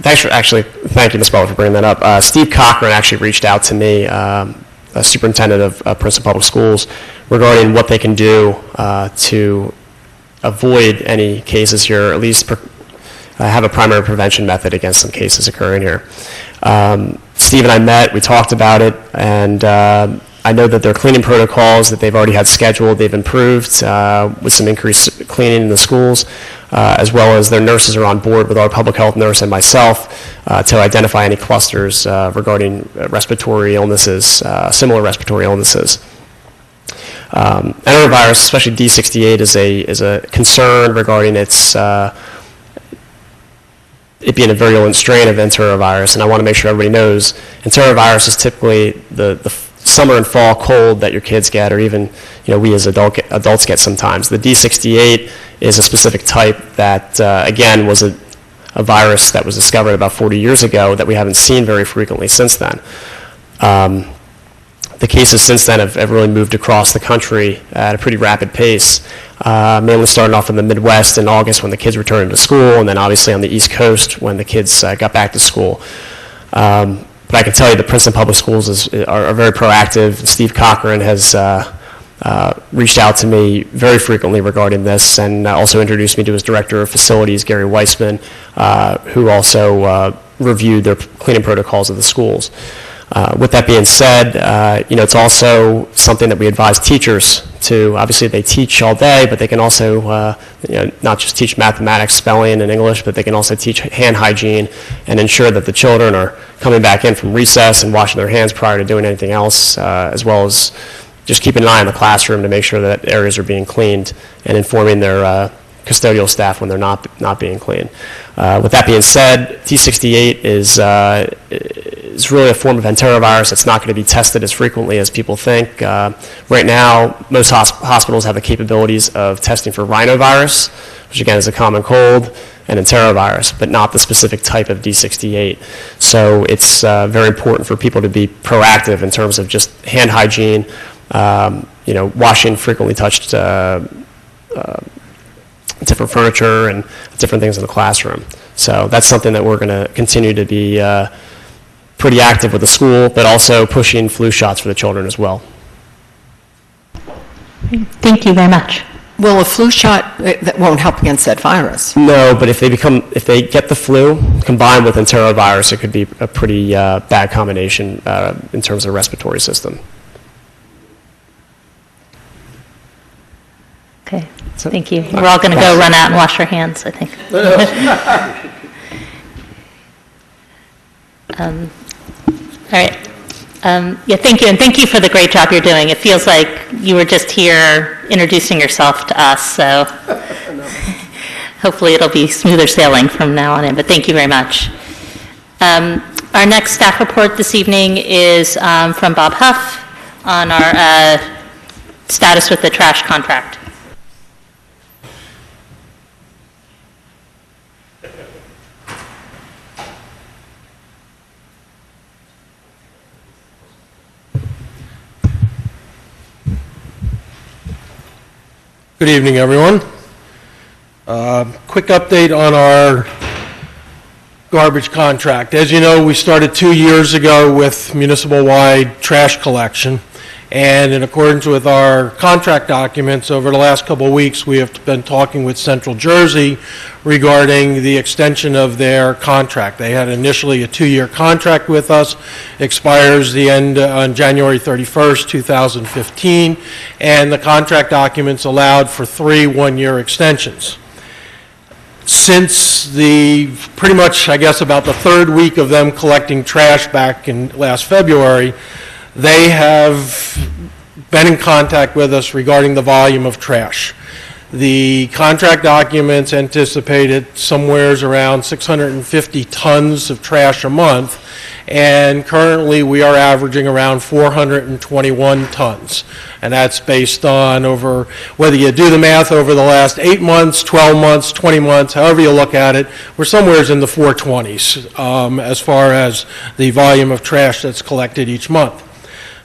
Thank you, Ms. Butler, for bringing that up. Steve Cochran actually reached out to me superintendent of Princeton Public Schools regarding what they can do to avoid any cases here, or at least have a primary prevention method against some cases occurring here. Steve and I met, we talked about it, and I know that their cleaning protocols that they've already had scheduled, they've improved with some increased cleaning in the schools, as well as their nurses are on board with our public health nurse and myself to identify any clusters regarding respiratory illnesses, similar respiratory illnesses. Enterovirus, especially D68, is a concern regarding its it being a virulent strain of enterovirus, and I want to make sure everybody knows enterovirus is typically the summer and fall cold that your kids get, or even we as adults get sometimes. The D68 is a specific type that again was a virus that was discovered about 40 years ago that we haven't seen very frequently since then. The cases since then have really moved across the country at a pretty rapid pace, mainly starting off in the Midwest in August when the kids returned to school, and then obviously on the East Coast when the kids got back to school. But I can tell you the Princeton Public Schools are very proactive. Steve Cochran has reached out to me very frequently regarding this, and also introduced me to his director of facilities, Gary Weissman, who also reviewed their cleaning protocols of the schools. With that being said, it's also something that we advise teachers to. Obviously, they teach all day, but they can also not just teach mathematics, spelling, and English, but they can also teach hand hygiene and ensure that the children are coming back in from recess and washing their hands prior to doing anything else, as well as just keeping an eye on the classroom to make sure that areas are being cleaned and informing their custodial staff when they're not being cleaned. With that being said, T68 is really a form of enterovirus. It's not going to be tested as frequently as people think. Right now, most hospitals have the capabilities of testing for rhinovirus, which again is a common cold, and enterovirus, but not the specific type of D68. So it's very important for people to be proactive in terms of just hand hygiene, washing frequently touched different furniture and different things in the classroom. So that's something that we're going to continue to be pretty active with the school, but also pushing flu shots for the children as well. Thank you very much. Well, a flu shot that won't help against that virus. No, but if they get the flu combined with enterovirus, it could be a pretty bad combination in terms of the respiratory system. Okay, thank you. We're all going to go run out and wash our hands, I think. All right. Yeah, thank you, and thank you for the great job you're doing. It feels like you were just here introducing yourself to us, so hopefully it'll be smoother sailing from now on in, but thank you very much. Our next staff report this evening is from Bob Huff on our status with the trash contract. Good evening, everyone. Quick update on our garbage contract. As you know, we started 2 years ago with municipal-wide trash collection, and in accordance with our contract documents, over the last couple of weeks, we have been talking with Central Jersey regarding the extension of their contract. They had initially a 2-year contract with us, expires the end on January 31st, 2015, and the contract documents allowed for 3 one-year extensions. Since pretty much, I guess, about the 3rd week of them collecting trash back in last February, they have been in contact with us regarding the volume of trash. The contract documents anticipated somewheres around 650 tons of trash a month, and currently we are averaging around 421 tons. And that's based on over, whether you do the math over the last 8 months, 12 months, 20 months, however you look at it, we're somewheres in the 420s as far as the volume of trash that's collected each month.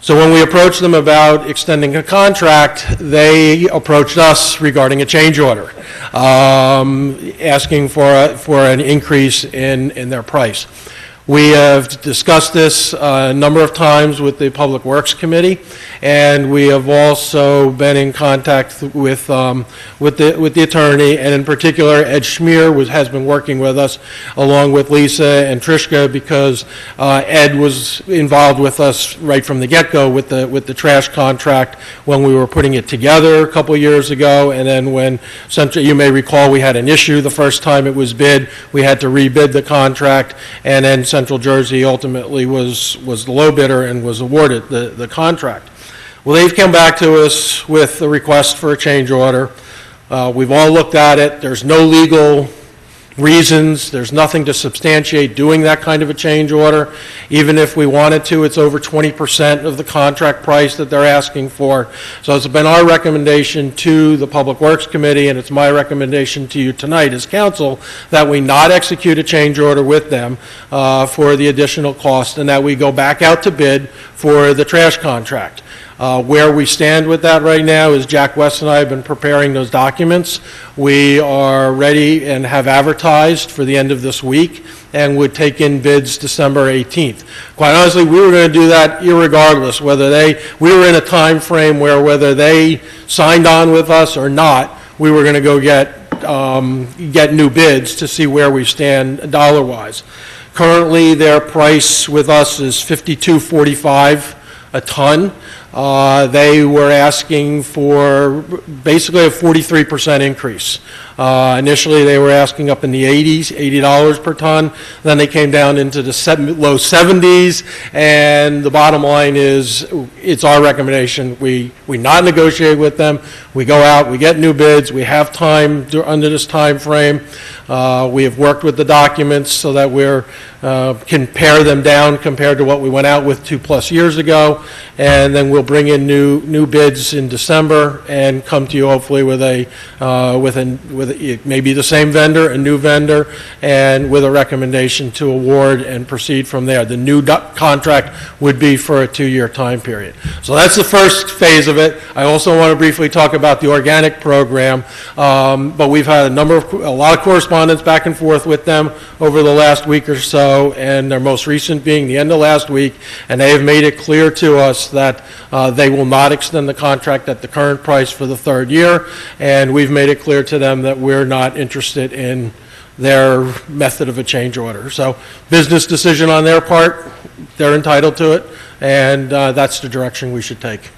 So when we approached them about extending a contract, they approached us regarding a change order, asking for an increase in their price. We have discussed this a number of times with the Public Works Committee, and we have also been in contact with the attorney, and in particular, Ed Schmier has been working with us along with Lisa and Trishka, because Ed was involved with us right from the get-go with the trash contract when we were putting it together a couple of years ago, and then when you may recall, we had an issue the first time it was bid. We had to rebid the contract, and then Central Jersey ultimately was the low bidder and was awarded the contract. Well, they've come back to us with a request for a change order. We've all looked at it. There's no legal reasons. There's nothing to substantiate doing that kind of a change order. Even if we wanted to, it's over 20% of the contract price that they're asking for. So it's been our recommendation to the Public Works Committee, and it's my recommendation to you tonight as council, that we not execute a change order with them for the additional cost, and that we go back out to bid for the trash contract. Where we stand with that right now is Jack West and I have been preparing those documents. We are ready and have advertised for the end of this week and would take in bids December 18th. Quite honestly, we were going to do that irregardless, we were in a time frame where whether they signed on with us or not, we were going to go get new bids to see where we stand dollar-wise. Currently, their price with us is $52.45 a ton. They were asking for basically a 43% increase. Initially, they were asking up in the 80s, $80 per ton. Then they came down into the low 70s, and the bottom line is it's our recommendation. We not negotiate with them. We go out, we get new bids, we have time under this time frame. We have worked with the documents so that we're can pare them down compared to what we went out with 2+ years ago, and then we'll bring in new bids in December and come to you hopefully with it may be the same vendor, a new vendor, and with a recommendation to award and proceed from there. The new contract would be for a 2-year time period. So that's the first phase of it. I also want to briefly talk about the organic program, but we've had a lot of correspondence back and forth with them over the last week or so, and their most recent being the end of last week, and they have made it clear to us that they will not extend the contract at the current price for the 3rd year, and we've made it clear to them that we're not interested in their method of a change order. So business decision on their part, they're entitled to it, and that's the direction we should take.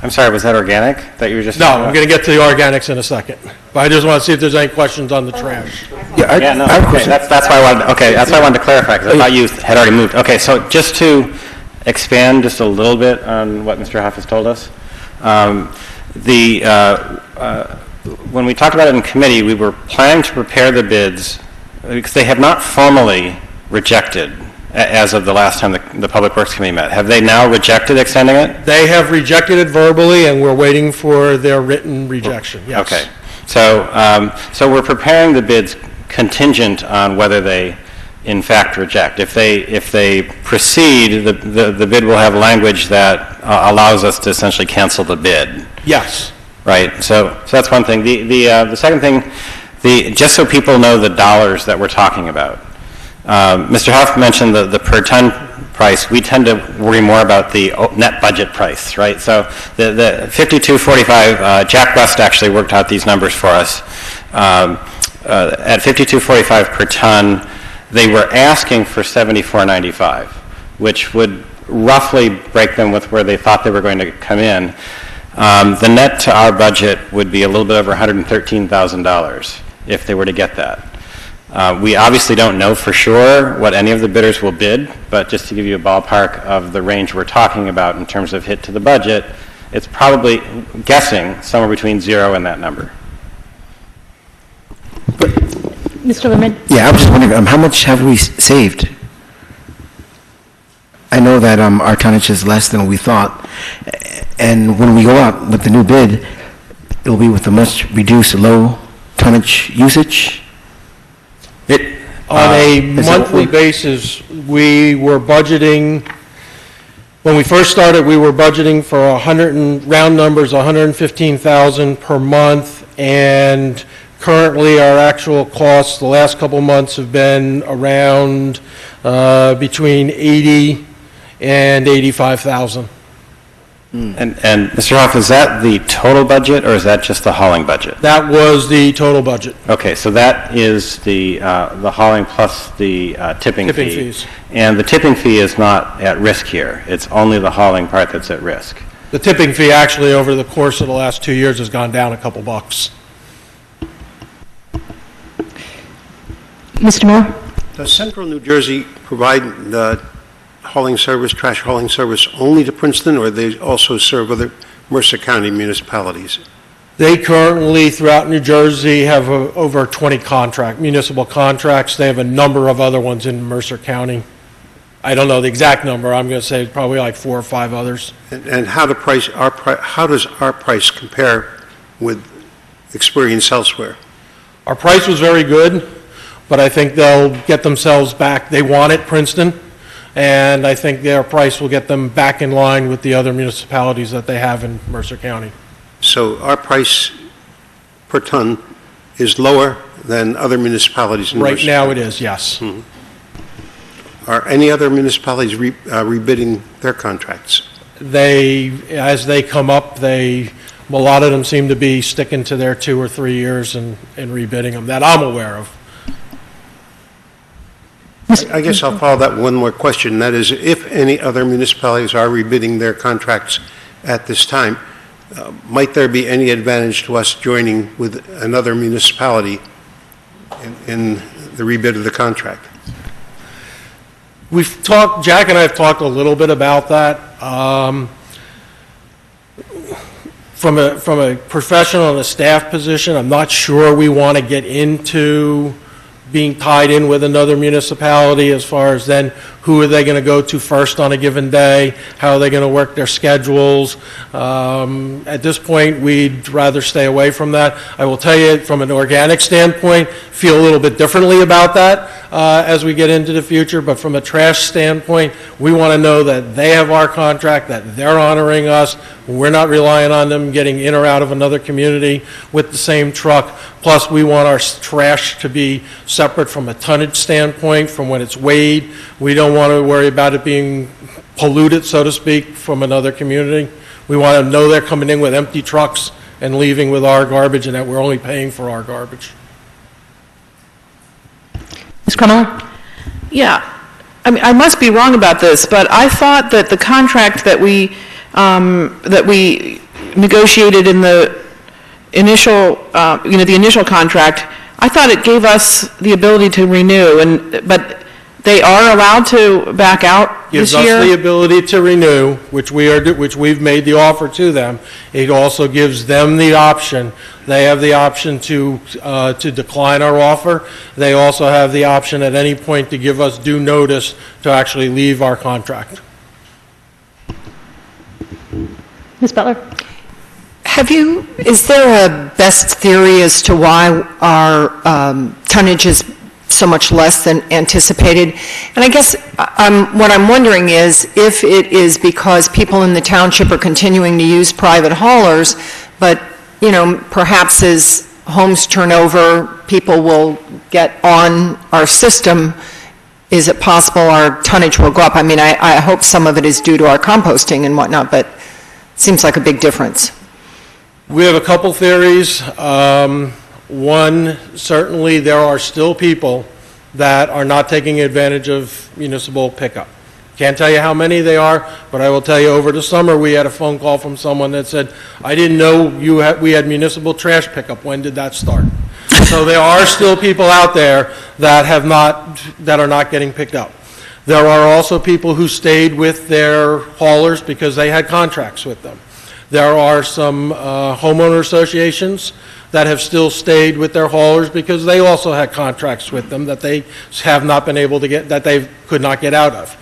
I'm sorry, was that organic that you were just No, I'm going to get to the organics in a second. But I just want to see if there's any questions on the trash. That's why I wanted to clarify, because I thought you had already moved. Okay, so just to expand just a little bit on what Mr. Hoff has told us, when we talked about it in committee, we were planning to prepare the bids because they have not formally rejected as of the last time the Public Works Committee met. Have they now rejected extending it? They have rejected it verbally, and we're waiting for their written rejection, yes. Okay. So we're preparing the bids contingent on whether they, in fact, reject. If they proceed, the bid will have language that allows us to essentially cancel the bid. Yes. Right. So that's one thing. The second thing, just so people know the dollars that we're talking about. Mr. Hoff mentioned the per ton price. We tend to worry more about the net budget price, right? So the $52.45, Jack West actually worked out these numbers for us. At $52.45 per ton, they were asking for $74.95, which would roughly break them with where they thought they were going to come in. The net to our budget would be a little bit over $113,000 if they were to get that. We obviously don't know for sure what any of the bidders will bid, but just to give you a ballpark of the range we're talking about in terms of hit to the budget, it's probably guessing somewhere between 0 and that number. Mr. Lerman? Yeah, I was just wondering, how much have we saved? I know that our tonnage is less than we thought, and when we go out with the new bid, it'll be with a much reduced low tonnage usage? On a monthly basis, we were budgeting, when we first started, we were budgeting for round numbers, 115,000 per month, and Currently, our actual costs the last couple months have been around between 80 and 85,000. And Mr. Hoff, is that the total budget, or is that just the hauling budget? That was the total budget. Okay, so that is the hauling plus the tipping fee. Fees. And the tipping fee is not at risk here. It's only the hauling part that's at risk. The tipping fee actually over the course of the last 2 years has gone down a couple bucks. Mr. Moore? Does Central New Jersey provide the hauling service, trash hauling service only to Princeton, or they also serve other Mercer County municipalities? They currently, throughout New Jersey, have over 20 municipal contracts. They have a number of other ones in Mercer County. I don't know the exact number. I'm going to say probably like 4 or 5 others. And how does our price compare with experience elsewhere? Our price was very good, but I think they'll get themselves back. They want it, Princeton, and I think their price will get them back in line with the other municipalities that they have in Mercer County. So our price per ton is lower than other municipalities in Mercer Right now it is, yes. Mm-hmm. Are any other municipalities rebidding their contracts? As they come up, a lot of them seem to be sticking to their 2 or 3 years and rebidding them, that I'm aware of. I guess I'll follow that one more question. That is, if any other municipalities are rebidding their contracts at this time, might there be any advantage to us joining with another municipality in the rebid of the contract? Jack and I have talked a little bit about that. From a professional and a staff position, I'm not sure we want to get into being tied in with another municipality as far as then who are they going to go to first on a given day, how are they going to work their schedules. At this point, we'd rather stay away from that. I will tell you, from an organic standpoint, feel a little bit differently about that as we get into the future, but from a trash standpoint, we want to know that they have our contract, that they're honoring us, we're not relying on them getting in or out of another community with the same truck. Plus, we want our trash to be separate from a tonnage standpoint, from when it's weighed. We don't want to worry about it being polluted, so to speak, from another community. We want to know they're coming in with empty trucks and leaving with our garbage, and that we're only paying for our garbage. Ms. Crummell? Yeah. I mean, I must be wrong about this, but I thought that the contract that we negotiated in the initial, the initial contract, I thought it gave us the ability to renew, but they are allowed to back out this year? Gives us the ability to renew, which we've made the offer to them. It also gives them the option. They have the option to decline our offer. They also have the option at any point to give us due notice to actually leave our contract. Ms. Butler? Is there a best theory as to why our tonnage is so much less than anticipated? And I guess what I'm wondering is if it is because people in the township are continuing to use private haulers, but, perhaps as homes turn over, people will get on our system. Is it possible our tonnage will go up? I mean, I hope some of it is due to our composting and whatnot, but it seems like a big difference. We have a couple theories. One, certainly there are still people that are not taking advantage of municipal pickup. Can't tell you how many they are, but I will tell you over the summer we had a phone call from someone that said, I didn't know we had municipal trash pickup. When did that start? So there are still people out there that are not getting picked up. There are also people who stayed with their haulers because they had contracts with them. There are some homeowner associations that have still stayed with their haulers because they also had contracts with them that they have not been able to get, that they could not get out of.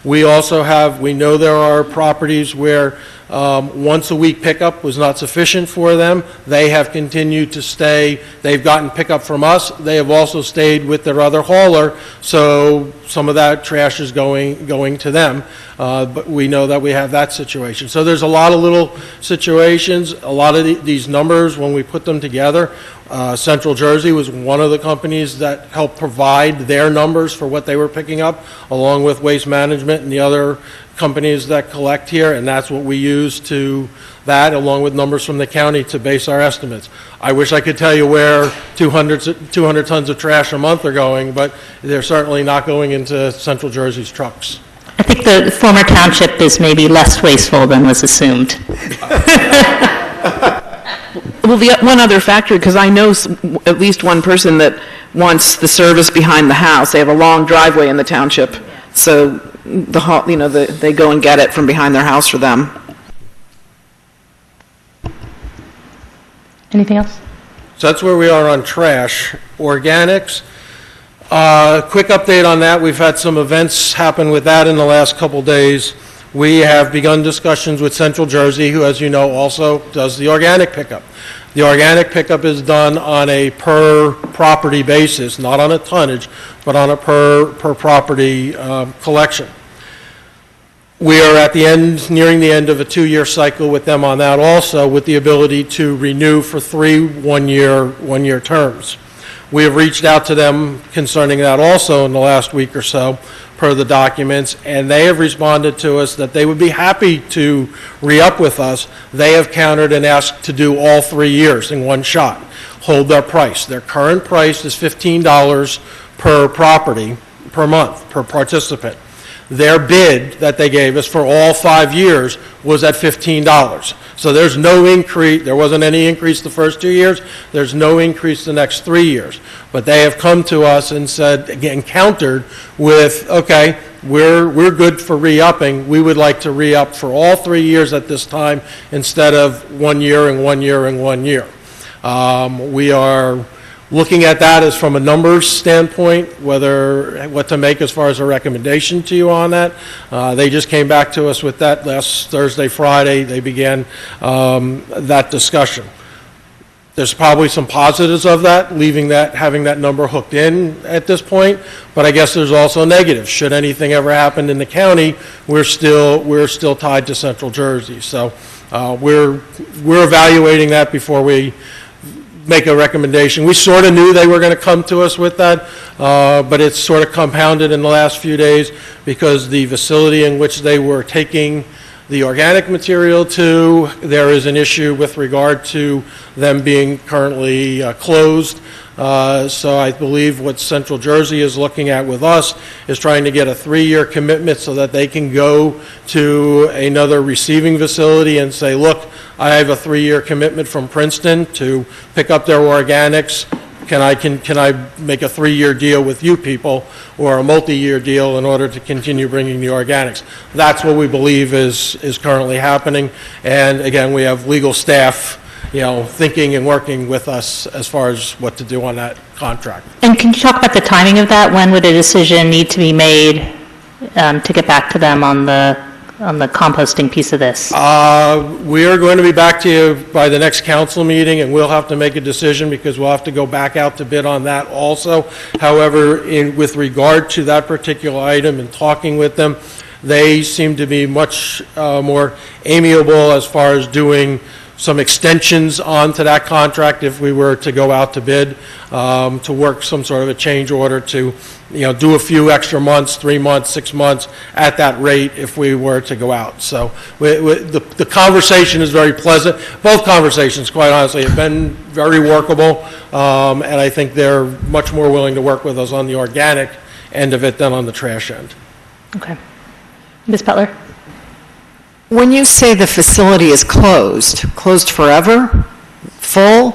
We know there are properties where once a week pickup was not sufficient for them. They have continued to stay. They've gotten pickup from us. They have also stayed with their other hauler, so some of that trash is going to them. But we know that we have that situation. So there's a lot of little situations. A lot of these numbers, when we put them together, Central Jersey was one of the companies that helped provide their numbers for what they were picking up, along with Waste Management and the other companies that collect here, and that's what we use to that, along with numbers from the county, to base our estimates. I wish I could tell you where 200 tons of trash a month are going, but they're certainly not going into Central Jersey's trucks. I think the former township is maybe less wasteful than was assumed. Well, the one other factor, because I know at least one person that wants the service behind the house. They have a long driveway in the township, so they go and get it from behind their house for them. Anything else? So that's where we are on trash. Organics, quick update on that. We've had some events happen with that in the last couple days. We have begun discussions with Central Jersey, who, as you know, also does the organic pickup. The organic pickup is done on a per property basis, not on a tonnage, but on a per property collection. We are at the end, nearing the end of a 2-year cycle with them on that also, with the ability to renew for 3 one-year terms. We have reached out to them concerning that also in the last week or so, per the documents, and they have responded to us that they would be happy to re-up with us. They have countered and asked to do all 3 years in one shot, hold their price. Their current price is $15 per property, per month, per participant. Their bid that they gave us for all 5 years was at $15. So there's no increase, there wasn't any increase the first 2 years, there's no increase the next 3 years. But they have come to us and said, again, countered with, okay, we're good for re-upping, we would like to re-up for all 3 years at this time instead of 1 year and 1 year and 1 year. We are looking at that as from a numbers standpoint, what to make as far as a recommendation to you on that. They just came back to us with that last Thursday, Friday. They began that discussion. There's probably some positives of that, having that number hooked in at this point, but I guess there's also negatives. Should anything ever happen in the county, we're still tied to Central Jersey. So we're evaluating that before we make a recommendation. We sort of knew they were going to come to us with that, but it's sort of compounded in the last few days because the facility in which they were taking the organic material to, there is an issue with regard to them being currently closed. So I believe what Central Jersey is looking at with us is trying to get a 3-year commitment so that they can go to another receiving facility and say, look, I have a 3-year commitment from Princeton to pick up their organics. Can I make a 3-year deal with you people or a multi-year deal in order to continue bringing the organics? That's what we believe is currently happening. And again, we have legal staff thinking and working with us as far as what to do on that contract. And can you talk about the timing of that? When would a decision need to be made to get back to them on the composting piece of this? We are going to be back to you by the next council meeting, and we'll have to make a decision because we'll have to go back out to bid on that also. However, with regard to that particular item and talking with them, they seem to be much more amiable as far as doing some extensions onto that contract if we were to go out to bid, to work some sort of a change order to, do a few extra months, 3 months, 6 months at that rate if we were to go out. So the conversation is very pleasant. Both conversations, quite honestly, have been very workable, and I think they're much more willing to work with us on the organic end of it than on the trash end. Okay. Ms. Butler? When you say the facility is closed forever, full,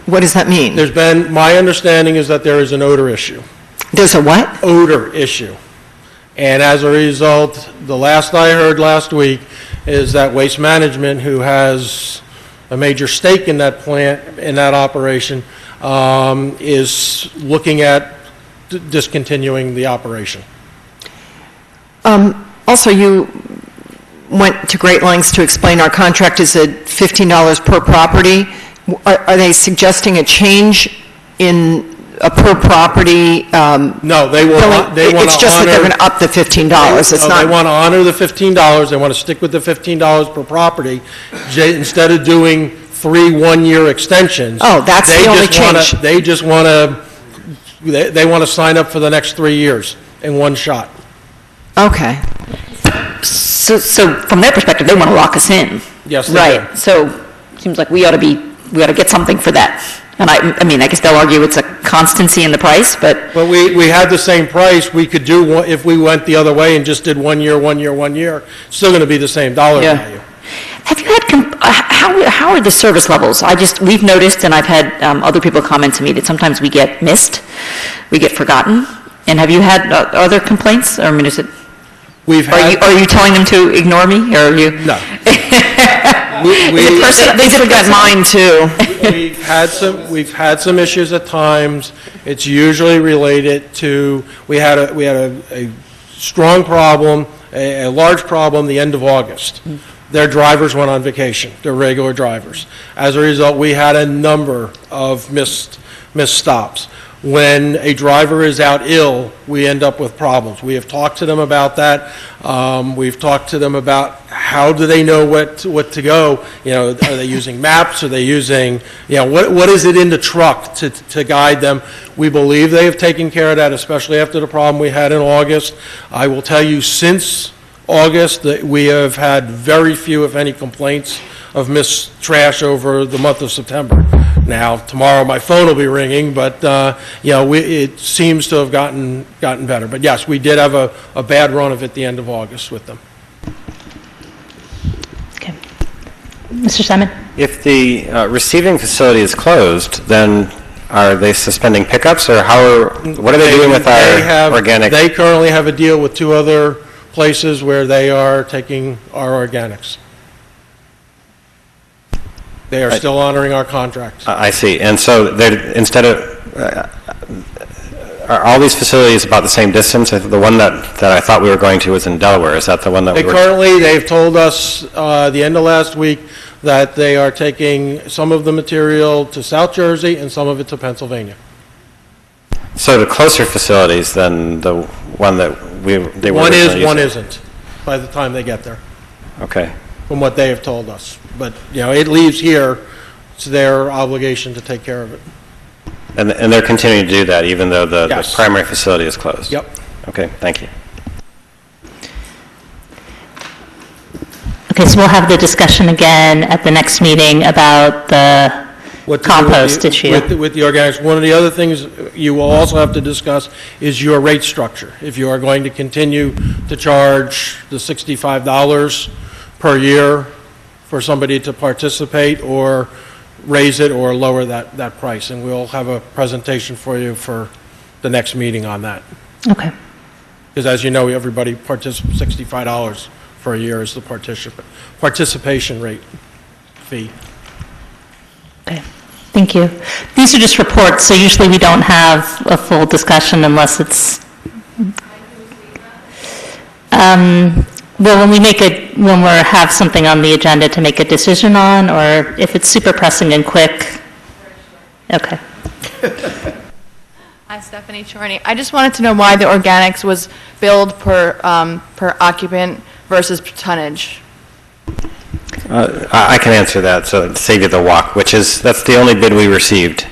what does that mean? My understanding is that there is an odor issue. There's a what? Odor issue. And as a result, the last I heard last week is that Waste Management, who has a major stake in that plant, in that operation, is looking at discontinuing the operation. Also, you went to great lengths to explain our contract is at $15 per property. Are they suggesting a change in a per property? No, they want to honor. It's just that they're going to up the $15. They want to honor the $15. They want to stick with the $15 per property. Instead of doing 3 one-year extensions. Oh, that's the only change. They just want to, they want to sign up for the next 3 years in one shot. Okay. So from their perspective, they want to lock us in. Yes, they Right. do. So seems like we ought to get something for that. And I mean, I guess they'll argue it's a constancy in the price, but Well, we had the same price. We could do, if we went the other way and just did 1 year, 1 year, 1 year, still going to be the same dollar Yeah. value. have you had, how are the service levels? We've noticed, and I've had other people comment to me that sometimes we get missed, we get forgotten. And have you had other complaints? Or, I mean, is it, are you telling them to ignore me, or are you? No. They could have got mine too. We've had some issues at times. It's usually related to, we had a strong problem, a large problem the end of August. Their drivers went on vacation, their regular drivers. As a result, we had a number of missed stops. When a driver is out ill, we end up with problems. We have talked to them about that. We've talked to them about how do they know what to go. You know, are they using maps? Are they using, what is it in the truck to guide them? We believe they have taken care of that, especially after the problem we had in August. I will tell you, since August, that we have had very few, if any, complaints of missed trash over the month of September. Now, tomorrow my phone will be ringing, but, it seems to have gotten better. But yes, we did have a bad run of it at the end of August with them. Okay. Mr. Simon? If the receiving facility is closed, then are they suspending pickups, or what are they doing with our organic? They currently have a deal with 2 other places where they are taking our organics. They are still honoring our contracts. I see. And so instead of, are all these facilities about the same distance? The one that I thought we were going to was in Delaware. Is that the one that They've told us the end of last week that they are taking some of the material to South Jersey and some of it to Pennsylvania. So the closer facilities than the one that they were One is, using? one isn't, by the time they get there. Okay. From what they have told us. But, it leaves here. It's their obligation to take care of it. And they're continuing to do that even though the primary facility is closed? Yep. Okay, thank you. Okay, so we'll have the discussion again at the next meeting about the compost issue. With the organics. One of the other things you will also have to discuss is your rate structure. If you are going to continue to charge the $65 per year for somebody to participate, or raise it or lower that price. And we'll have a presentation for you for the next meeting on that. Okay. Because as you know, everybody participates, $65 for a year is the participation rate fee. Okay. Thank you. These are just reports, so usually we don't have a full discussion unless it's... Well, when we have something on the agenda to make a decision on, or if it's super pressing and quick. Okay. Hi, Stephanie Chorney. I just wanted to know why the organics was billed per occupant versus tonnage. I can answer that, so save you the walk, that's the only bid we received.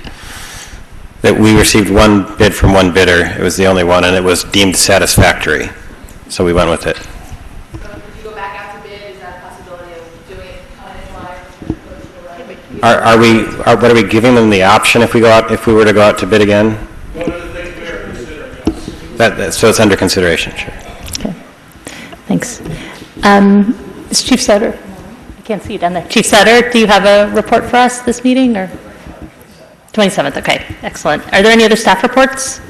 That we received one bid from one bidder. It was the only one, and it was deemed satisfactory. So we went with it. What are we giving them the option if we were to go out to bid again? One of the things we are considering. So it's under consideration, sure. Okay. Thanks. Is Chief Sutter? I can't see you down there. Chief Sutter, do you have a report for us this meeting, or? 27th, okay. Excellent. Are there any other staff reports?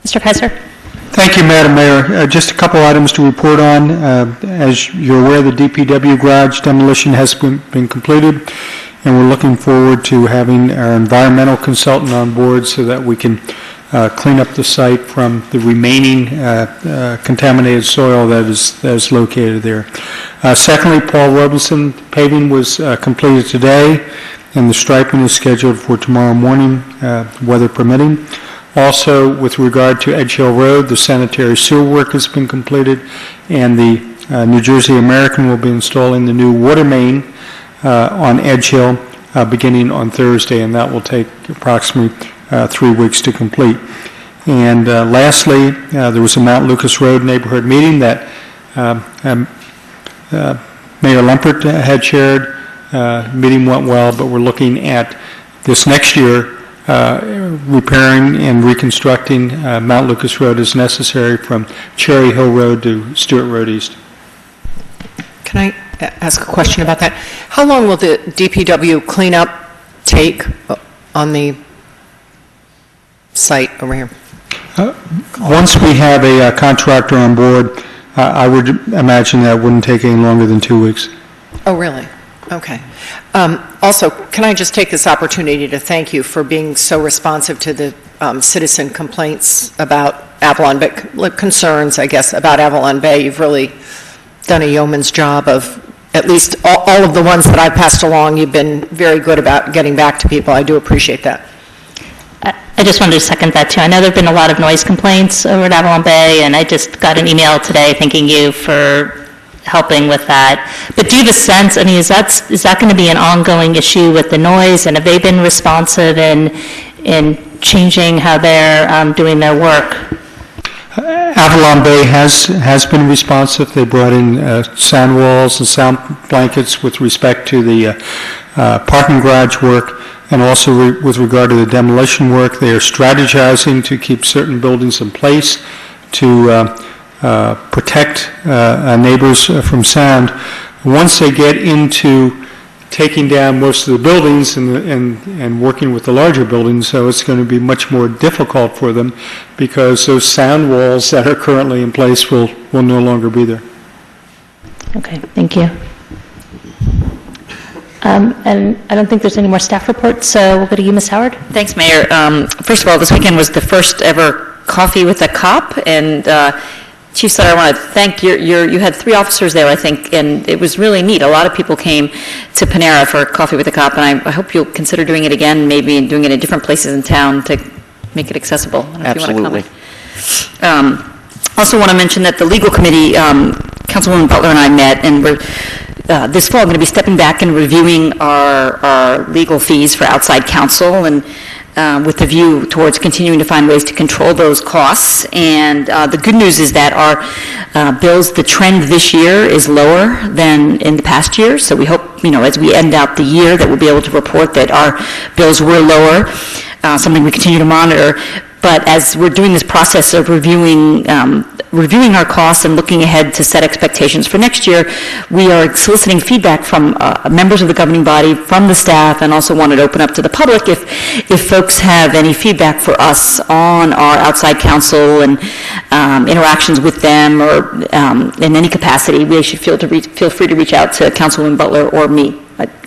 Mr. Kaiser? Thank you, Madam Mayor. Just a couple items to report on. As you're aware, the DPW garage demolition has been completed, and we're looking forward to having our environmental consultant on board so that we can clean up the site from the remaining contaminated soil that is located there. Secondly, Paul Robinson paving was completed today, and the striping is scheduled for tomorrow morning, weather permitting. Also, with regard to Edge Hill Road, the sanitary sewer work has been completed, and the New Jersey American will be installing the new water main on Edge Hill beginning on Thursday, and that will take approximately 3 weeks to complete. And lastly, there was a Mount Lucas Road neighborhood meeting that Mayor Lempert had chaired. Meeting went well, but we're looking at this next year repairing and reconstructing Mount Lucas Road as necessary from Cherry Hill Road to Stewart Road East. Can I ask a question about that? How long will the DPW cleanup take on the site over here? Once we have a contractor on board, I would imagine that wouldn't take any longer than 2 weeks. Oh, really? Okay. Also, can I just take this opportunity to thank you for being so responsive to the citizen complaints about Avalon Bay, concerns, I guess, about Avalon Bay. You've really done a yeoman's job of, at least all of the ones that I've passed along, you've been very good about getting back to people. I do appreciate that. I just wanted to second that, too. I know there have been a lot of noise complaints over at Avalon Bay, and I just got an email today thanking you for helping with that. But do you have a sense, I mean, is that going to be an ongoing issue with the noise, and have they been responsive in changing how they're doing their work? Avalon Bay has been responsive. They brought in sound walls and sound blankets with respect to the parking garage work, and also with regard to the demolition work. They are strategizing to keep certain buildings in place to protect neighbors from sound. Once they get into taking down most of the buildings and working with the larger buildings, so it's going to be much more difficult for them because those sound walls that are currently in place will no longer be there. Okay, thank you. And I don't think there's any more staff reports, so we'll go to you, Ms. Howard. Thanks, Mayor. First of all, this weekend was the first ever Coffee with a Cop, and Chief Sutter, I want to thank you had 3 officers there, I think, and it was really neat. A lot of people came to Panera for Coffee with a Cop, and I hope you'll consider doing it again, maybe doing it in different places in town to make it accessible. I don't know if you want to comment. Also want to mention that the legal committee, Councilwoman Butler and I met, and we're this fall going to be stepping back and reviewing our legal fees for outside counsel, and with the view towards continuing to find ways to control those costs. And the good news is that our bills, the trend this year is lower than in the past year. So we hope, as we end out the year, that we'll be able to report that our bills were lower, something we continue to monitor. But as we're doing this process of reviewing our costs and looking ahead to set expectations for next year, we are soliciting feedback from members of the governing body, from the staff, and also wanted to open up to the public if folks have any feedback for us on our outside counsel and interactions with them, or in any capacity. We should feel free to reach out to Councilwoman Butler or me.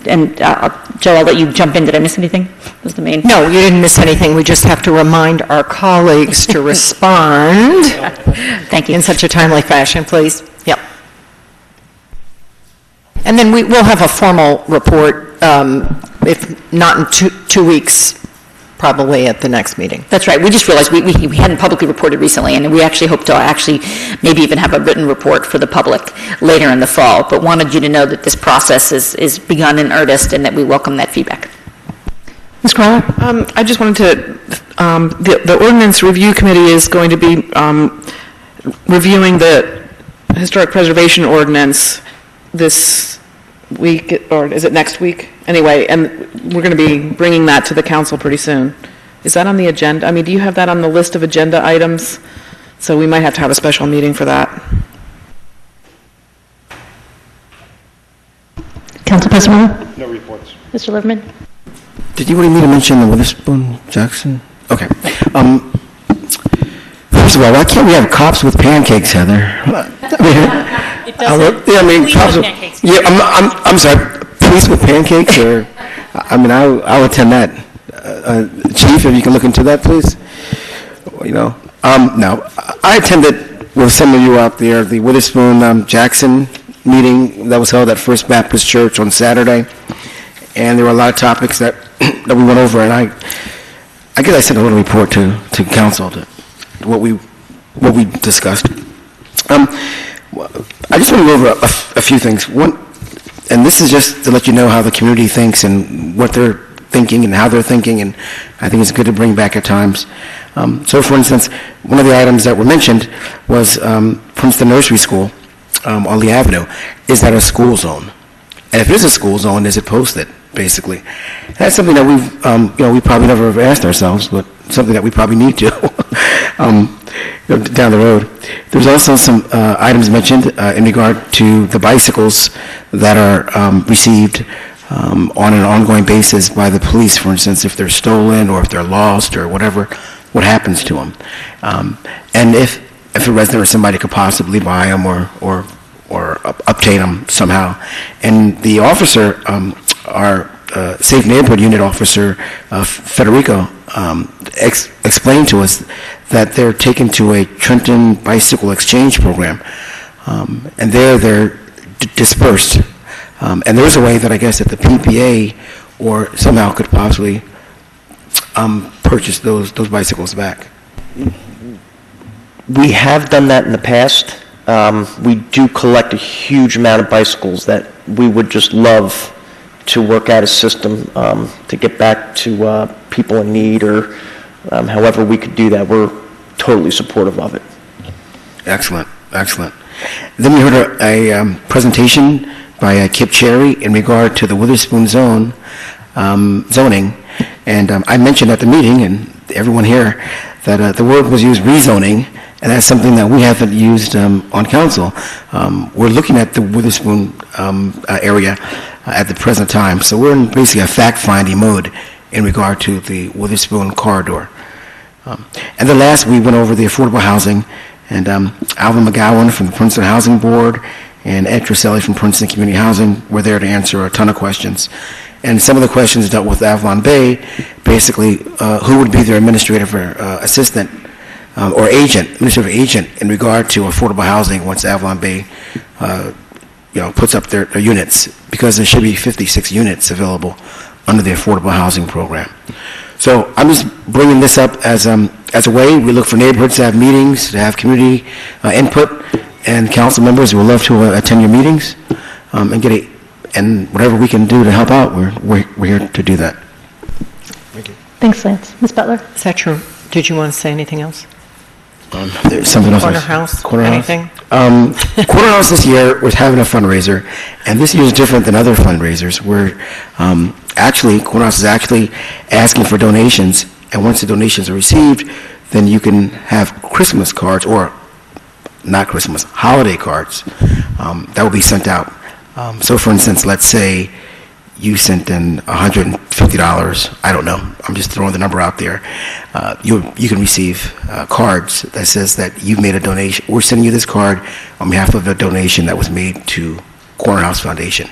And Joe, I'll let you jump in. Did I miss anything? That was the main. No, you didn't miss anything. We just have to remind our colleagues to respond. Thank you. In such a timely fashion, please. Yep. And then we'll have a formal report, if not in two weeks, probably at the next meeting. That's right. We just realized we hadn't publicly reported recently, and we actually hope to maybe even have a written report for the public later in the fall, but wanted you to know that this process is begun in earnest and that we welcome that feedback. Ms. Crowler? I just wanted to, the Ordinance Review Committee is going to be reviewing the Historic Preservation Ordinance this week, or is it next week? Anyway, and we're going to be bringing that to the council pretty soon. Is that on the agenda? I mean, do you have that on the list of agenda items? So we might have to have a special meeting for that. Council President? No reports. Mr. Liverman? Did you want me to mention the Witherspoon Jackson? Okay. First of all, why can't we have cops with pancakes, Heather? It doesn't. Cops with pancakes. Yeah, I'm sorry. Police with pancakes, or I'll attend that. Chief, if you can look into that, please. No, I attended with some of you out there the Witherspoon Jackson meeting that was held at First Baptist Church on Saturday, and there were a lot of topics that we went over, and I guess I sent a little report to council to what we discussed. I just want to go over a few things. One, and this is just to let you know how the community thinks and what they're thinking and how they're thinking, and I think it's good to bring back at times. So, for instance, one of the items that were mentioned was Princeton Nursery School on Lee Avenue. Is that a school zone? And if it is a school zone, is it posted, basically? That's something that we probably never have asked ourselves, but something that we probably need to down the road. There's also some items mentioned in regard to the bicycles that are received on an ongoing basis by the police, for instance, if they're stolen or if they're lost or whatever, what happens to them. And if a resident or somebody could possibly buy them or obtain them somehow. And the officer, our Safe Neighborhood Unit officer, Federico, explained to us that they're taken to a Trenton Bicycle Exchange Program. And they're dispersed. And there's a way that I guess that the PPA or somehow could possibly purchase those bicycles back. We have done that in the past. We do collect a huge amount of bicycles that we would just love to work out a system to get back to people in need, or however we could do that. We're totally supportive of it. Excellent, excellent. Then we heard a presentation by Kip Cherry in regard to the Witherspoon zone zoning, and I mentioned at the meeting, and everyone here, that the word was used rezoning, and that's something that we haven't used on council. We're looking at the Witherspoon area at the present time, so we're in basically a fact-finding mode in regard to the Witherspoon corridor. And then last, we went over the affordable housing, and Alvin McGowan from the Princeton Housing Board and Ed Trisselli from Princeton Community Housing were there to answer a ton of questions. And some of the questions dealt with Avalon Bay, basically who would be their administrative assistant or administrative agent in regard to affordable housing once Avalon Bay puts up their units, because there should be 56 units available under the affordable housing program. So I'm just bringing this up as a way. We look for neighborhoods to have meetings, to have community input, and council members will love to attend your meetings and and whatever we can do to help out, we're here to do that. Thank you. Thanks, Lance. Ms. Butler? Is that true? Did you want to say anything else? There's something else. Corner house? Anything? Corner House this year was having a fundraiser, and this year is different than other fundraisers. Where Corner House is actually asking for donations, and once the donations are received, then you can have Christmas cards, or not Christmas, holiday cards that will be sent out. So, for instance, let's say you sent in $150. I don't know. I'm just throwing the number out there. You can receive cards that says that you've made a donation. We're sending you this card on behalf of a donation that was made to Corner House Foundation.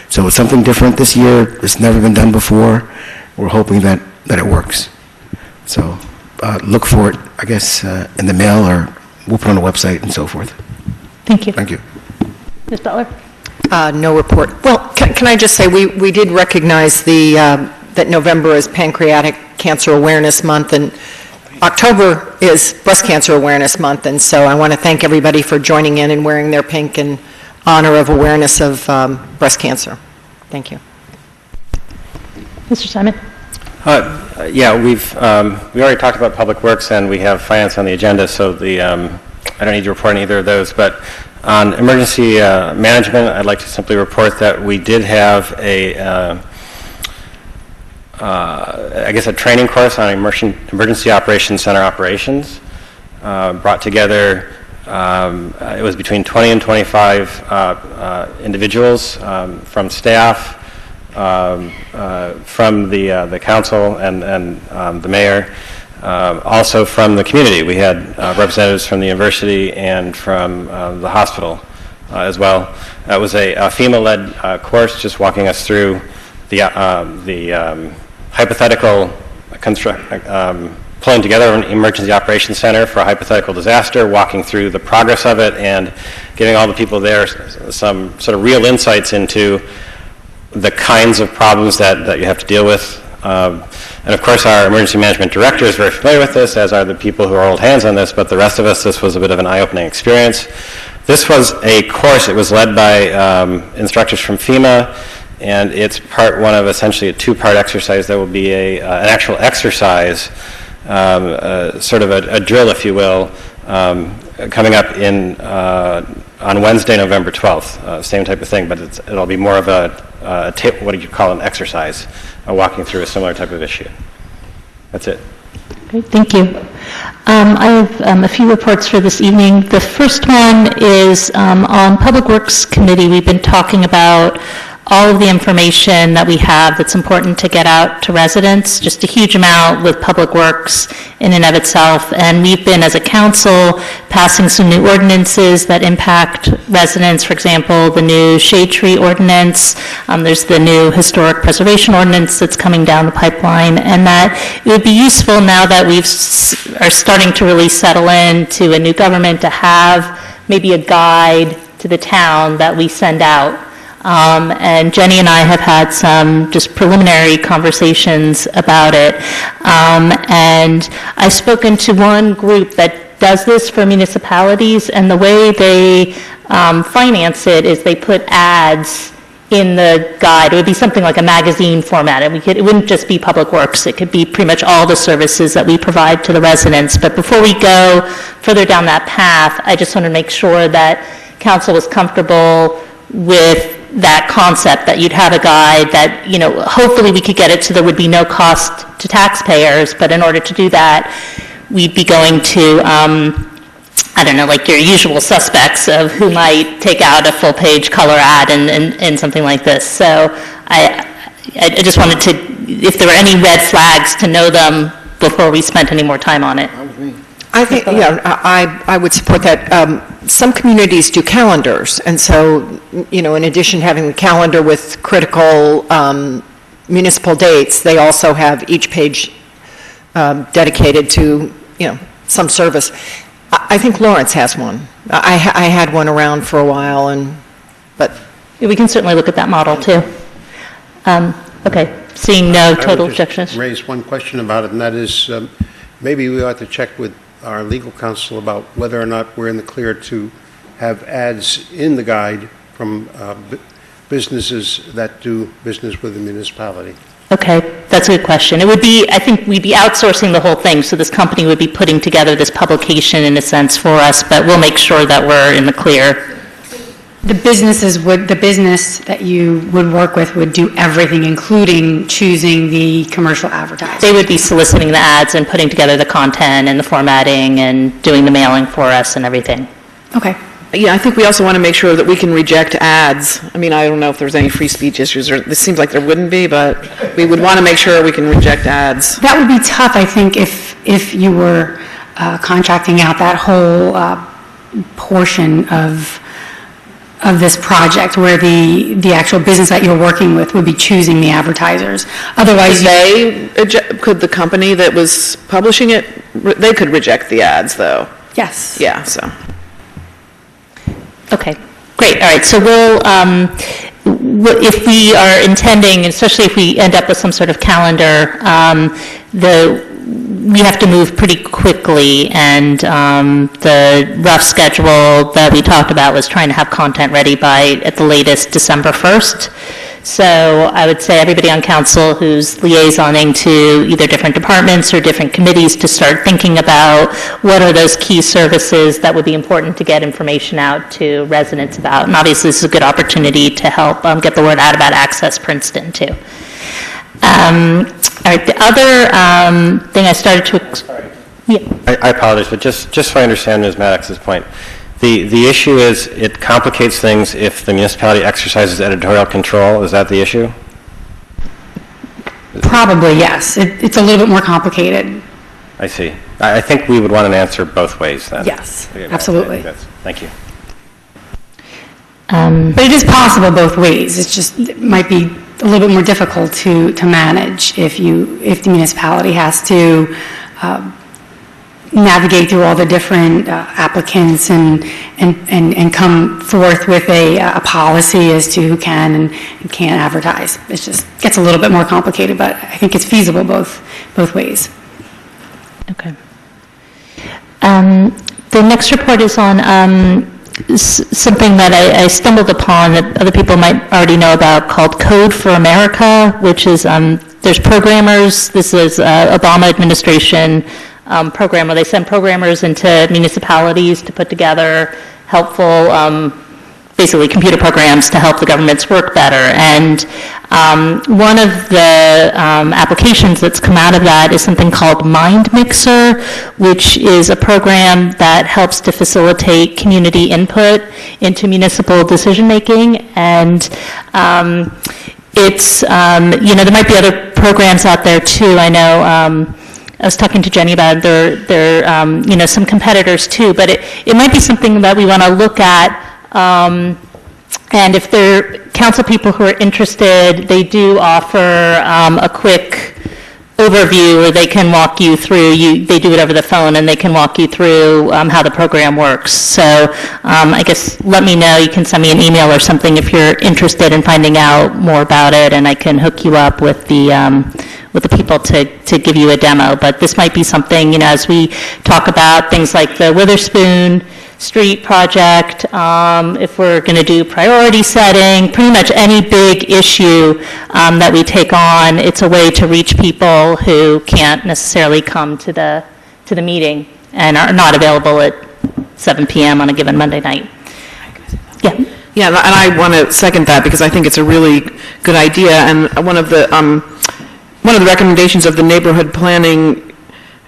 So it's something different this year. It's never been done before. We're hoping that it works. So look for it, I guess, in the mail, or we'll put it on the website and so forth. Thank you. Thank you. Ms. Butler? No report. Well, can I just say, we did recognize that November is Pancreatic Cancer Awareness Month, and October is Breast Cancer Awareness Month, and so I want to thank everybody for joining in and wearing their pink in honor of awareness of breast cancer. Thank you. Mr. Simon? Yeah, we already talked about Public Works, and we have Finance on the agenda, so I don't need to report on either of those, but on emergency management, I'd like to simply report that we did have a training course on emergency operations center operations, brought together, it was between 20 and 25 individuals from staff, from the council and the mayor, also from the community. We had representatives from the university and from the hospital as well. That was a FEMA-led course, just walking us through the hypothetical pulling together an emergency operations center for a hypothetical disaster, walking through the progress of it, and giving all the people there some sort of real insights into the kinds of problems that you have to deal with. And of course, our emergency management director is very familiar with this, as are the people who are old hands on this, but the rest of us, this was a bit of an eye-opening experience. This was a course. It was led by instructors from FEMA, and it's part one of essentially a two-part exercise. There will be an actual exercise, sort of a drill, if you will, coming up on Wednesday, November 12th. Same type of thing, but it'll be more of what do you call an exercise, walking through a similar type of issue. That's it. Great, thank you. I have a few reports for this evening. The first one is on Public Works Committee. We've been talking about all of the information that we have that's important to get out to residents, just a huge amount with Public Works in and of itself. And we've been, as a council, passing some new ordinances that impact residents. For example, the new shade tree ordinance. There's the new historic preservation ordinance that's coming down the pipeline. And that it would be useful now that we are starting to really settle into a new government to have maybe a guide to the town that we send out. And Jenny and I have had some just preliminary conversations about it. And I've spoken to one group that does this for municipalities, and the way they finance it is they put ads in the guide. It would be something like a magazine format. It wouldn't just be Public Works. It could be pretty much all the services that we provide to the residents. But before we go further down that path, I just want to make sure that council is comfortable with that concept, that you'd have a guide that, hopefully we could get it so there would be no cost to taxpayers, but in order to do that, we'd be going to, I don't know, like your usual suspects of who might take out a full-page color ad and something like this. So I just wanted to, if there were any red flags, to know them before we spent any more time on it. I think, I would support that. Some communities do calendars, and so, in addition to having the calendar with critical municipal dates, they also have each page dedicated to, some service. I think Lawrence has one. I had one around for a while, but... Yeah, we can certainly look at that model, too. Okay, seeing no total objections. Raise one question about it, and that is, maybe we ought to check with our legal counsel about whether or not we're in the clear to have ads in the guide from businesses that do business with the municipality. Okay, that's a good question. It would be, I think we'd be outsourcing the whole thing, so this company would be putting together this publication in a sense for us, but we'll make sure that we're in the clear. The business that you would work with would do everything, including choosing the commercial advertising. They would be soliciting the ads and putting together the content and the formatting and doing the mailing for us and everything. Okay. Yeah, I think we also want to make sure that we can reject ads. I mean, I don't know if there's any free speech issues, or this seems like there wouldn't be, but we would want to make sure we can reject ads. That would be tough, I think, if you were contracting out that whole portion of this project, where the actual business that you're working with would be choosing the advertisers. Otherwise, could the company that was publishing it, they could reject the ads, though? Yes. Yeah, so. Okay, great. All right, so we'll, if we are intending, especially if we end up with some sort of calendar, we have to move pretty quickly, and the rough schedule that we talked about was trying to have content ready by, at the latest, December 1st. So I would say everybody on council who's liaisoning to either different departments or different committees to start thinking about what are those key services that would be important to get information out to residents about. And obviously this is a good opportunity to help get the word out about Access Princeton too. All right, the other thing I started to... Yeah. I apologize, but just so I understand Ms. Maddox's point, the issue is it complicates things if the municipality exercises editorial control. Is that the issue? Probably, yes. It's a little bit more complicated. I see. I think we would want an answer both ways then. Yes, Okay, absolutely. Thank you. But it is possible both ways. It's just, it might be a little bit more difficult to manage if the municipality has to navigate through all the different applicants and come forth with a policy as to who can and can't advertise. It just gets a little bit more complicated, but I think it's feasible both ways. Okay. The next report is on something that I stumbled upon that other people might already know about called Code for America, which is, there's programmers, this is Obama administration program where they send programmers into municipalities to put together helpful, basically computer programs to help the governments work better. And one of the applications that's come out of that is something called Mind Mixer, which is a program that helps to facilitate community input into municipal decision-making. And it's, there might be other programs out there too. I know I was talking to Jenny about there some competitors too, but it might be something that we want to look at. And if there are council people who are interested, they do offer a quick overview where they can walk you through, they do it over the phone, and they can walk you through how the program works. So I guess let me know. You can send me an email or something if you're interested in finding out more about it, and I can hook you up with the people to give you a demo. But this might be something, as we talk about things like the Witherspoon Street project, if we're going to do priority setting, pretty much any big issue that we take on, it's a way to reach people who can't necessarily come to the meeting and are not available at 7 p.m. on a given Monday night. Yeah. Yeah, and I want to second that because I think it's a really good idea. And one of the recommendations of the neighborhood planning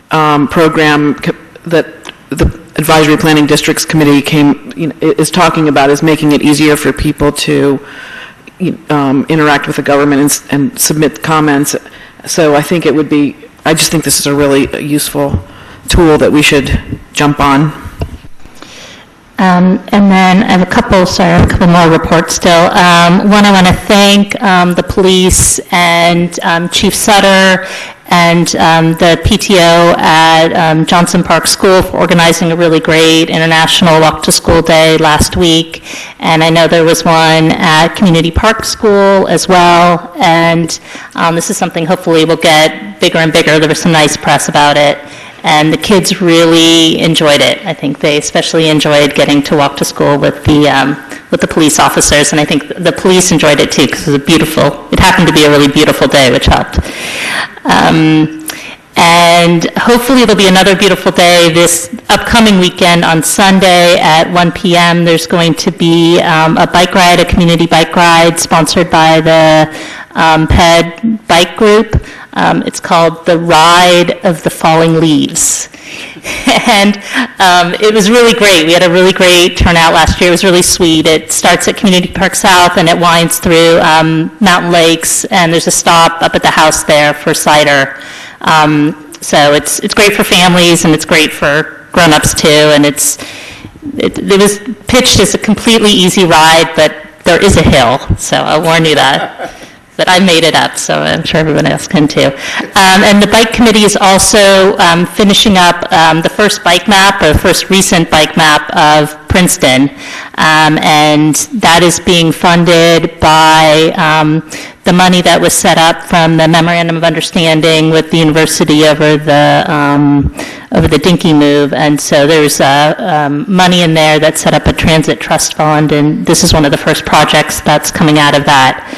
program that the Advisory Planning Districts Committee is talking about is making it easier for people to interact with the government and submit comments. So I think I just think this is a really useful tool that we should jump on. And then I have a couple more reports still. One, I want to thank the police and Chief Sutter and the PTO at Johnson Park School for organizing a really great International Walk to School Day last week. And I know there was one at Community Park School as well. And this is something hopefully will get bigger and bigger. There was some nice press about it. And the kids really enjoyed it. I think they especially enjoyed getting to walk to school with the police officers, and I think the police enjoyed it too because it happened to be a really beautiful day, which helped. And hopefully there'll be another beautiful day this upcoming weekend on Sunday at 1 p.m. There's going to be a bike ride, a community bike ride sponsored by the PED bike group. It's called the Ride of the Falling Leaves. And it was really great. We had a really great turnout last year. It was really sweet. It starts at Community Park South and it winds through Mountain Lakes, and there's a stop up at the house there for cider. So it's great for families and it's great for grown-ups too. And it was pitched as a completely easy ride, but there is a hill, so I'll warn you that. But I made it up, so I'm sure everyone else can too. And the bike committee is also finishing up the first bike map, or the first recent bike map of Princeton. And that is being funded by the money that was set up from the Memorandum of Understanding with the university over the Dinky move. And so there's money in there that set up a transit trust fund, and this is one of the first projects that's coming out of that.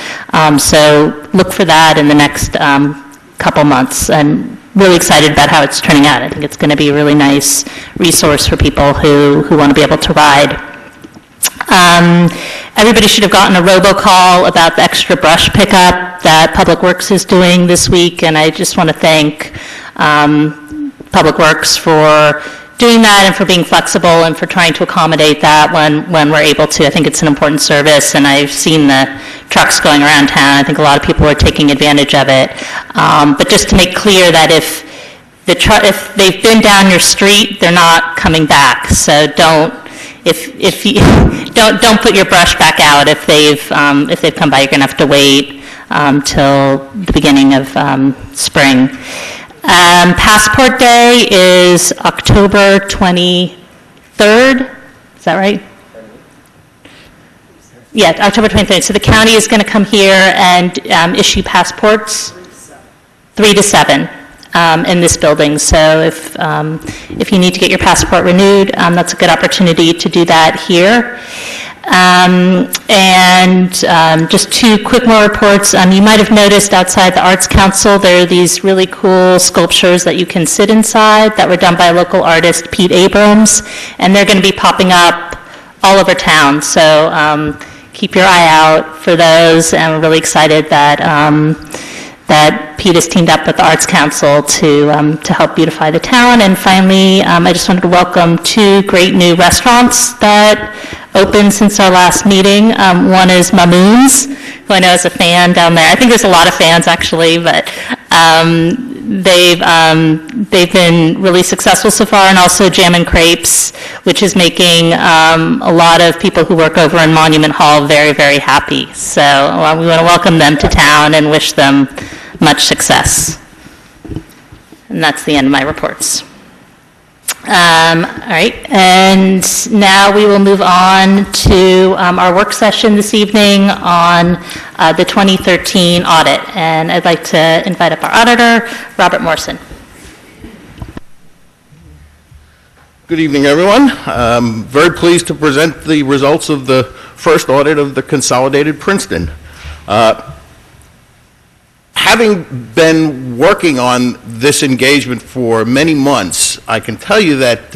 So look for that in the next couple months. I'm really excited about how it's turning out. I think it's going to be a really nice resource for people who want to be able to ride. Everybody should have gotten a robocall about the extra brush pickup that Public Works is doing this week, and I just want to thank Public Works for doing that and for being flexible and for trying to accommodate that when we're able to. I think it's an important service, and I've seen the trucks going around town. I think a lot of people are taking advantage of it. But just to make clear that if they've been down your street, they're not coming back. So don't put your brush back out if they've come by. You're going to have to wait till the beginning of spring. Passport Day is October 23rd. Is that right? Yeah, October 23rd. So the county is going to come here and issue passports. 3 to 7. in this building. So if you need to get your passport renewed, that's a good opportunity to do that here. Just two quick more reports. You might have noticed outside the Arts Council there are these really cool sculptures that you can sit inside that were done by local artist Pete Abrams, and they're going to be popping up all over town. So keep your eye out for those, and we're really excited that that Pete has teamed up with the Arts Council to help beautify the town. And finally, I just wanted to welcome two great new restaurants that opened since our last meeting. One is Mamoon's, who I know is a fan down there. I think there's a lot of fans actually, but they've been really successful so far, and also Jam and Crepes, which is making a lot of people who work over in Monument Hall very, very happy. So we want to welcome them to town and wish them much success. And that's the end of my reports. All right, and now we will move on to our work session this evening on the 2013 audit. And I'd like to invite up our auditor, Robert Morrison. Good evening, everyone. I'm very pleased to present the results of the first audit of the Consolidated Princeton. Having been working on this engagement for many months, I can tell you that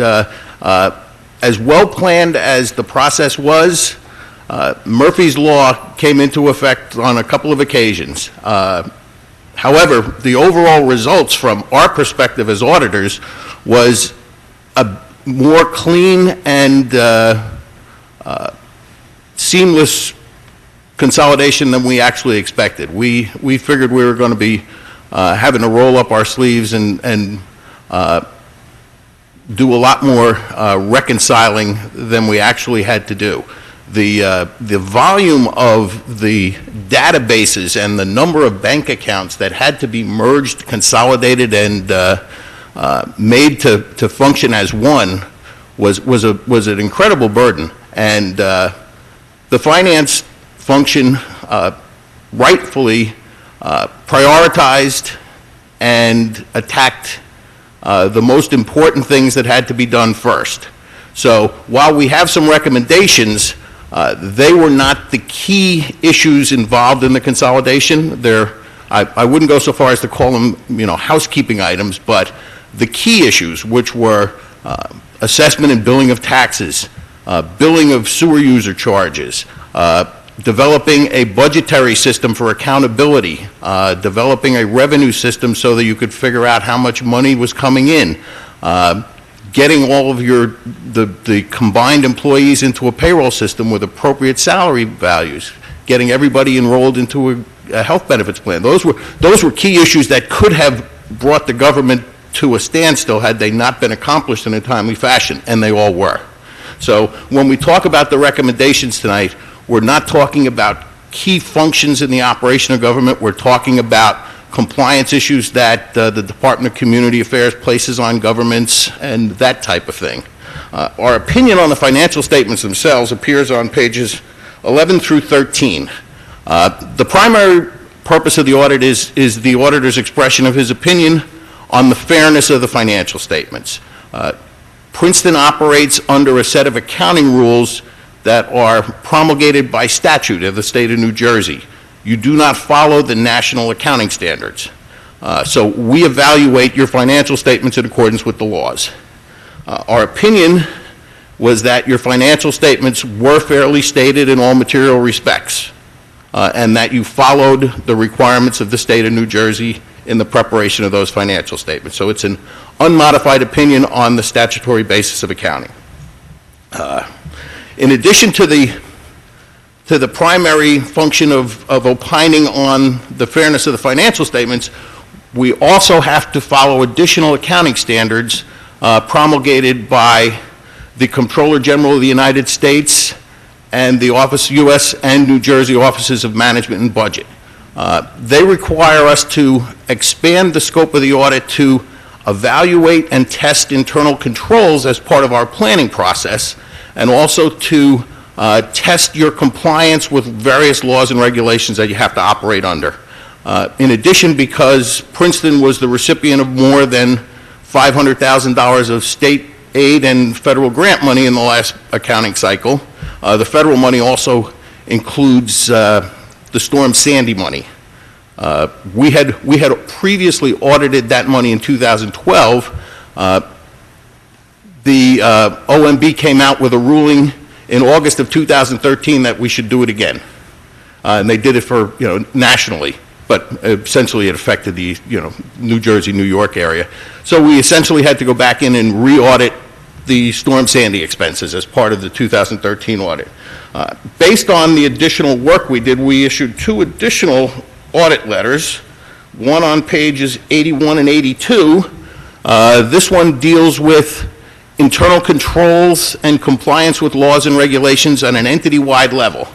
as well planned as the process was, Murphy's Law came into effect on a couple of occasions. However, the overall results from our perspective as auditors was a more clean and seamless consolidation than we actually expected. We figured we were going to be having to roll up our sleeves and do a lot more reconciling than we actually had to do. The volume of the databases and the number of bank accounts that had to be merged, consolidated, and made to function as one was an incredible burden. And the finance function rightfully prioritized and attacked the most important things that had to be done first. So while we have some recommendations, they were not the key issues involved in the consolidation. I wouldn't go so far as to call them, housekeeping items, but the key issues, which were assessment and billing of taxes, billing of sewer user charges, developing a budgetary system for accountability, developing a revenue system so that you could figure out how much money was coming in, getting all of the combined employees into a payroll system with appropriate salary values, getting everybody enrolled into a health benefits plan. Those were key issues that could have brought the government to a standstill had they not been accomplished in a timely fashion, and they all were. So when we talk about the recommendations tonight, we're not talking about key functions in the operation of government. We're talking about compliance issues that the Department of Community Affairs places on governments and that type of thing. Our opinion on the financial statements themselves appears on pages 11 through 13. The primary purpose of the audit is the auditor's expression of his opinion on the fairness of the financial statements. Princeton operates under a set of accounting rules that are promulgated by statute of the state of New Jersey. You do not follow the national accounting standards. So we evaluate your financial statements in accordance with the laws. Our opinion was that your financial statements were fairly stated in all material respects, and that you followed the requirements of the state of New Jersey in the preparation of those financial statements. So it's an unmodified opinion on the statutory basis of accounting. In addition to the primary function of opining on the fairness of the financial statements, we also have to follow additional accounting standards promulgated by the Comptroller General of the United States and the U.S. and New Jersey Offices of Management and Budget. They require us to expand the scope of the audit to evaluate and test internal controls as part of our planning process, and also to test your compliance with various laws and regulations that you have to operate under. In addition, because Princeton was the recipient of more than $500,000 of state aid and federal grant money in the last accounting cycle, the federal money also includes the Storm Sandy money. We had previously audited that money in 2012. The OMB came out with a ruling in August of 2013 that we should do it again. And they did it for, nationally, but essentially it affected the, New Jersey, New York area. So we essentially had to go back in and re-audit the Storm Sandy expenses as part of the 2013 audit. Based on the additional work we did, we issued 2 additional audit letters, one on pages 81 and 82. This one deals with internal controls and compliance with laws and regulations on an entity-wide level.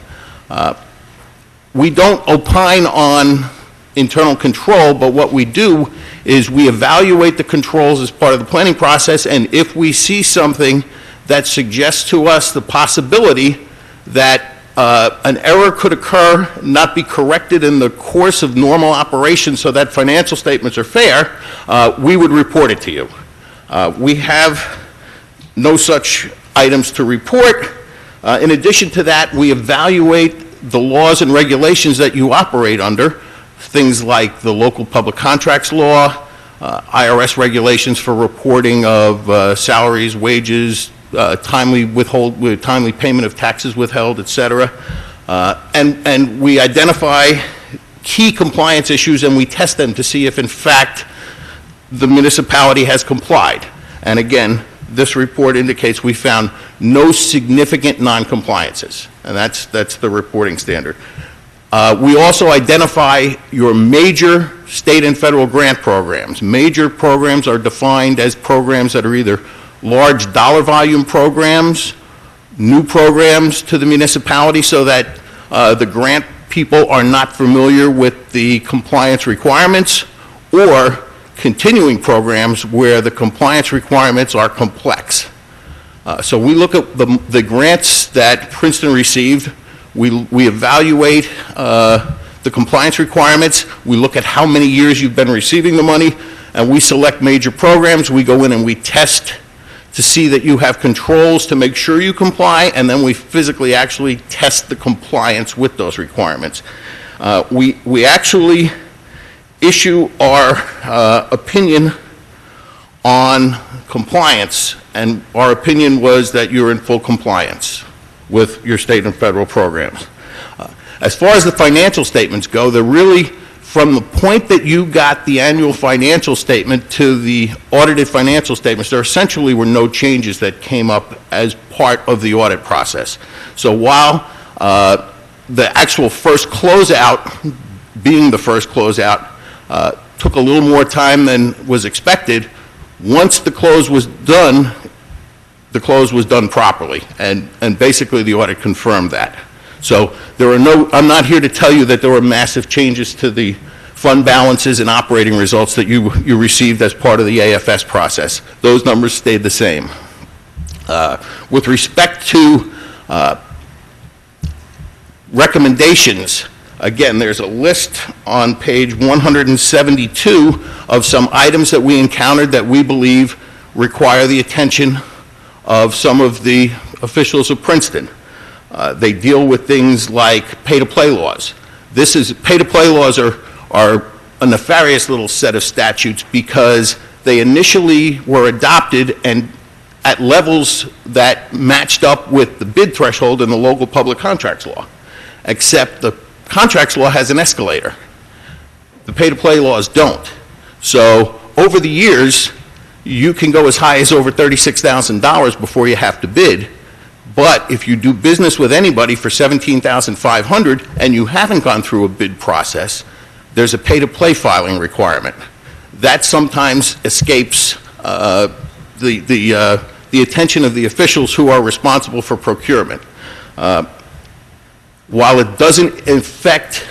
We don't opine on internal control, but what we do is we evaluate the controls as part of the planning process, and if we see something that suggests to us the possibility that an error could occur, not be corrected in the course of normal operations so that financial statements are fair, we would report it to you. We have no such items to report. In addition to that, we evaluate the laws and regulations that you operate under, things like the local public contracts law, IRS regulations for reporting of salaries, wages, timely payment of taxes withheld, etc. And we identify key compliance issues and we test them to see if in fact the municipality has complied. And again, this report indicates we found no significant non-compliances, and that's the reporting standard. We also identify your major state and federal grant programs. Major programs are defined as programs that are either large dollar volume programs, new programs to the municipality so that the grant people are not familiar with the compliance requirements, or continuing programs where the compliance requirements are complex. So we look at the grants that Princeton received. We evaluate the compliance requirements. We look at how many years you've been receiving the money, and we select major programs. We go in and we test to see that you have controls to make sure you comply, and then we physically actually test the compliance with those requirements. We actually issue our opinion on compliance, and our opinion was that you're in full compliance with your state and federal programs. As far as the financial statements go, they're really, from the point that you got the annual financial statement to the audited financial statements, there essentially were no changes that came up as part of the audit process. So while the actual first closeout, being the first closeout, took a little more time than was expected, once the close was done properly, and basically the audit confirmed that. So there are I'm not here to tell you that there were massive changes to the fund balances and operating results that you received as part of the AFS process. Those numbers stayed the same. With respect to recommendations, again, there's a list on page 172 of some items that we encountered that we believe require the attention of some of the officials of Princeton. They deal with things like pay-to-play laws. Pay-to-play laws are a nefarious little set of statutes because they initially were adopted and at levels that matched up with the bid threshold in the local public contracts law, except the contracts law has an escalator. The pay-to-play laws don't. So over the years, you can go as high as over $36,000 before you have to bid. But if you do business with anybody for $17,500 and you haven't gone through a bid process, there's a pay-to-play filing requirement. That sometimes escapes the attention of the officials who are responsible for procurement. While it doesn't affect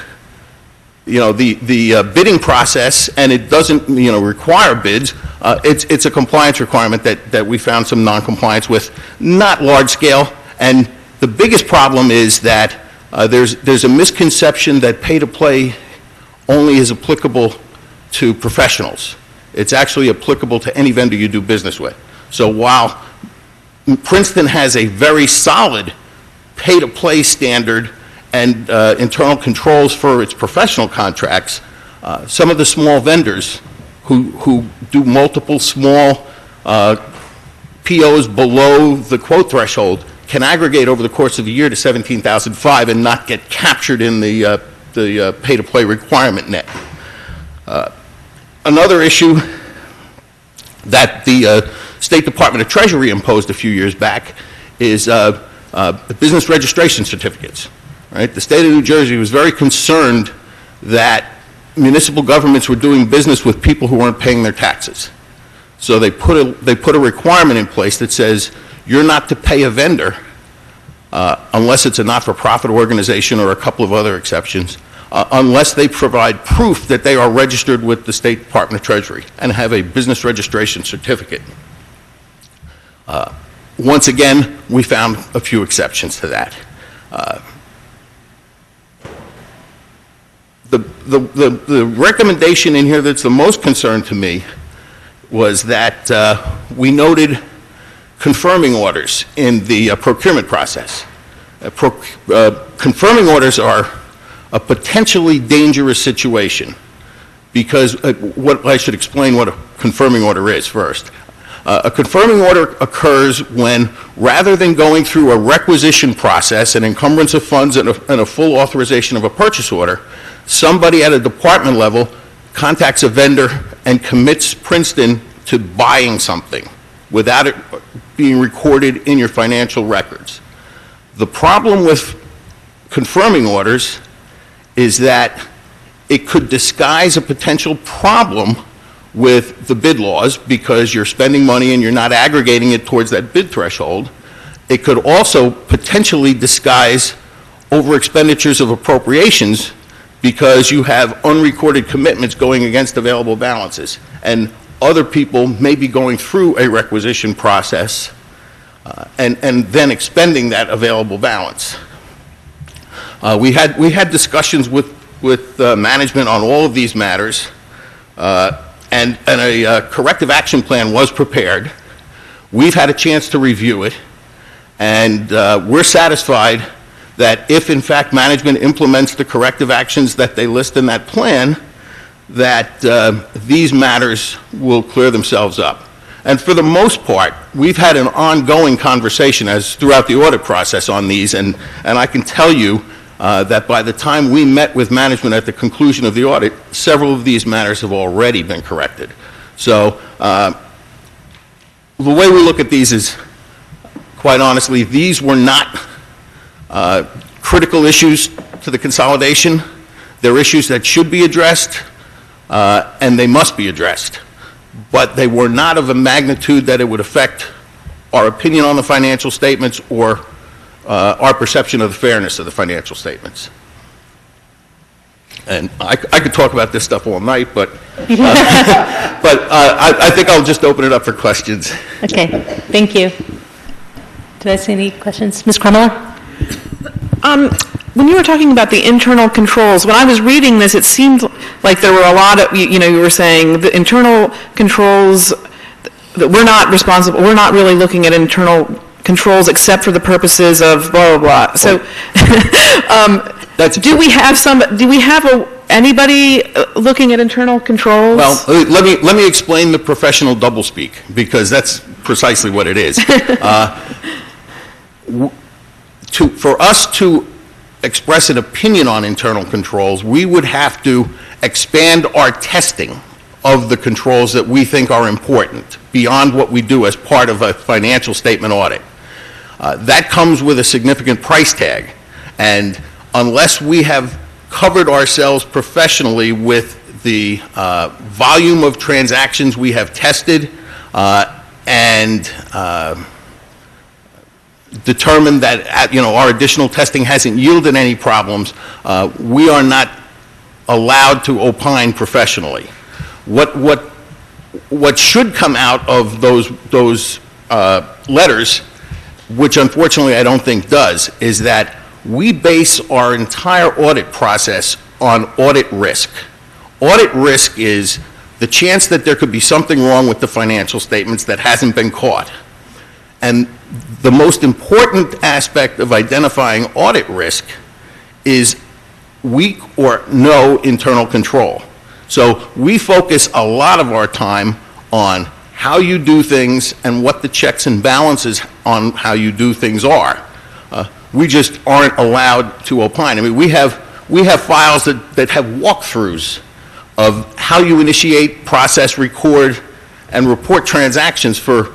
the bidding process, and it doesn't require bids, it's a compliance requirement that we found some non-compliance with, not large scale. And the biggest problem is that there's a misconception that pay-to-play only is applicable to professionals. It's actually applicable to any vendor you do business with. So while Princeton has a very solid pay-to-play standard and internal controls for its professional contracts, some of the small vendors who do multiple small POs below the quote threshold can aggregate over the course of a year to $17,500 and not get captured in the pay-to-play requirement net. Another issue that the State Department of Treasury imposed a few years back is the business registration certificates. Right? The state of New Jersey was very concerned that municipal governments were doing business with people who weren't paying their taxes. So they put a requirement in place that says you're not to pay a vendor unless it's a not-for-profit organization or a couple of other exceptions, unless they provide proof that they are registered with the State Department of Treasury and have a business registration certificate. Once again, we found a few exceptions to that. The recommendation in here that's the most concern to me was that we noted confirming orders in the procurement process. Confirming orders are a potentially dangerous situation because I should explain what a confirming order is first. A confirming order occurs when, rather than going through a requisition process, an encumbrance of funds, and a full authorization of a purchase order, somebody at a department level contacts a vendor and commits Princeton to buying something without it being recorded in your financial records. The problem with confirming orders is that it could disguise a potential problem with the bid laws because you're spending money and you're not aggregating it towards that bid threshold. It could also potentially disguise over expenditures of appropriations because you have unrecorded commitments going against available balances. And other people may be going through a requisition process and then expending that available balance. We had discussions with management on all of these matters, and a corrective action plan was prepared. We've had a chance to review it, and we're satisfied that if, in fact, management implements the corrective actions that they list in that plan, that these matters will clear themselves up. And for the most part, we've had an ongoing conversation as throughout the audit process on these, and I can tell you that by the time we met with management at the conclusion of the audit, several of these matters have already been corrected. So the way we look at these is, quite honestly, these were not critical issues to the consolidation. They're issues that should be addressed, and they must be addressed. But they were not of a magnitude that it would affect our opinion on the financial statements or our perception of the fairness of the financial statements. And I could talk about this stuff all night, but I think I'll just open it up for questions. Okay, thank you. Did I see any questions? Ms. Krummeler? When you were talking about the internal controls, when I was reading this, it seemed like there were a lot of, you were saying the internal controls, that we're not responsible, we're not really looking at internal controls except for the purposes of blah, blah, blah. So do we have anybody looking at internal controls? Well, let me explain the professional doublespeak, because that's precisely what it is. For us to express an opinion on internal controls, we would have to expand our testing of the controls that we think are important beyond what we do as part of a financial statement audit. That comes with a significant price tag, and unless we have covered ourselves professionally with the volume of transactions we have tested and determined that our additional testing hasn't yielded any problems, we are not allowed to opine professionally. What should come out of those letters, which unfortunately I don't think does, is that we base our entire audit process on audit risk. audit risk is the chance that there could be something wrong with the financial statements that hasn't been caught. And the most important aspect of identifying audit risk is weak or no internal control. So we focus a lot of our time on how you do things and what the checks and balances on how you do things are. We just aren't allowed to opine. I mean, we have files that have walkthroughs of how you initiate, process, record, and report transactions for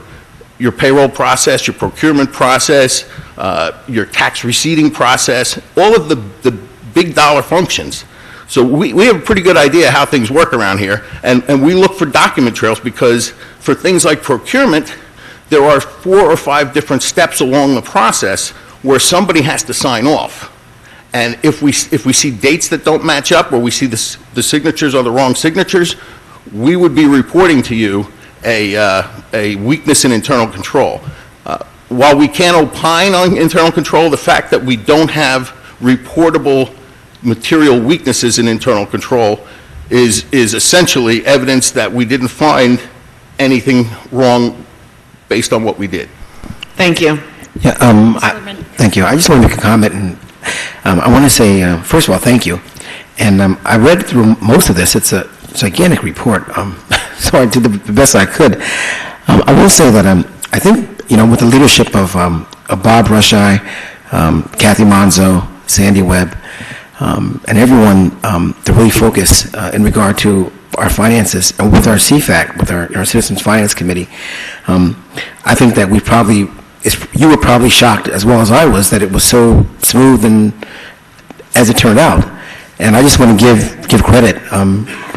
your payroll process, your procurement process, your tax receipting process, all of the big dollar functions. So we have a pretty good idea how things work around here, and we look for document trails because for things like procurement, there are 4 or 5 different steps along the process where somebody has to sign off. And if we see dates that don't match up or we see the signatures are the wrong signatures, we would be reporting to you a weakness in internal control. While we can't opine on internal control, the fact that we don't have reportable material weaknesses in internal control is essentially evidence that we didn't find anything wrong based on what we did. Thank you. Yeah, thank you. I just want to make a comment, and I want to say, first of all, thank you. And I read through most of this. It's a gigantic report, so I did the best I could. I will say that I think, with the leadership of Bob Rusheye, Kathy Monzo, Sandy Webb, and everyone to really focus in regard to our finances, and with our CFAC, with our Citizens Finance Committee, I think that you were probably shocked as well as I was that it was so smooth and as it turned out. And I just want to give credit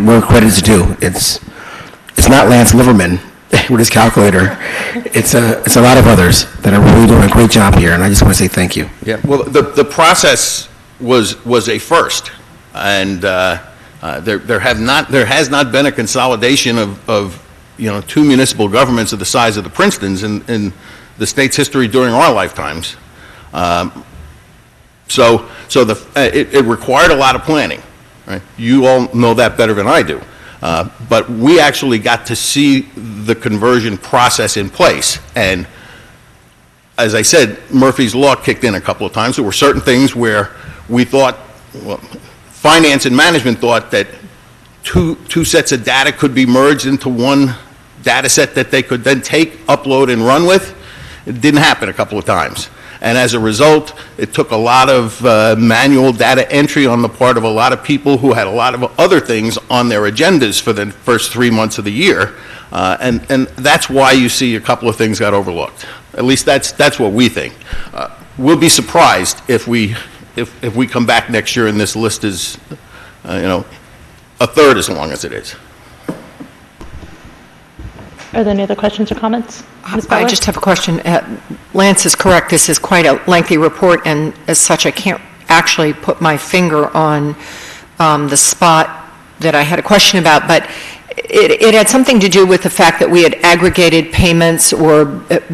where credit is due. It's not Lance Liverman with his calculator. It's a lot of others that are really doing a great job here, and I just want to say thank you. Yeah. Well, the process was a first, and there has not been a consolidation of 2 municipal governments of the size of the Princetons in the state's history during our lifetimes. So it required a lot of planning. Right? You all know that better than I do. But we actually got to see the conversion process in place. And as I said, Murphy's Law kicked in a couple of times. There were certain things where we thought, finance and management thought that two sets of data could be merged into one data set that they could then take, upload, and run with. It didn't happen a couple of times. And as a result, it took a lot of manual data entry on the part of a lot of people who had a lot of other things on their agendas for the first 3 months of the year. And that's why you see a couple of things got overlooked. At least that's what we think. We'll be surprised if we come back next year and this list is, a third as long as it is. Are there any other questions or comments? Ms. I just have a question. Lance is correct. This is quite a lengthy report, and as such, I can't actually put my finger on the spot that I had a question about, but it had something to do with the fact that we had aggregated payments or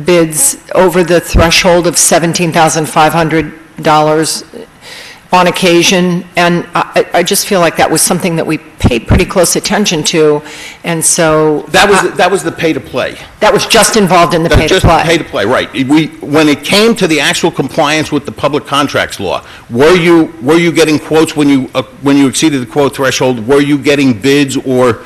bids over the threshold of $17,500 on occasion, and I just feel like that was something that we paid pretty close attention to, and so... That was the pay-to-play. That was just involved in the pay-to-play. Just the pay-to-play, right. When it came to the actual compliance with the public contracts law, were you getting quotes when you exceeded the quote threshold? Were you getting bids or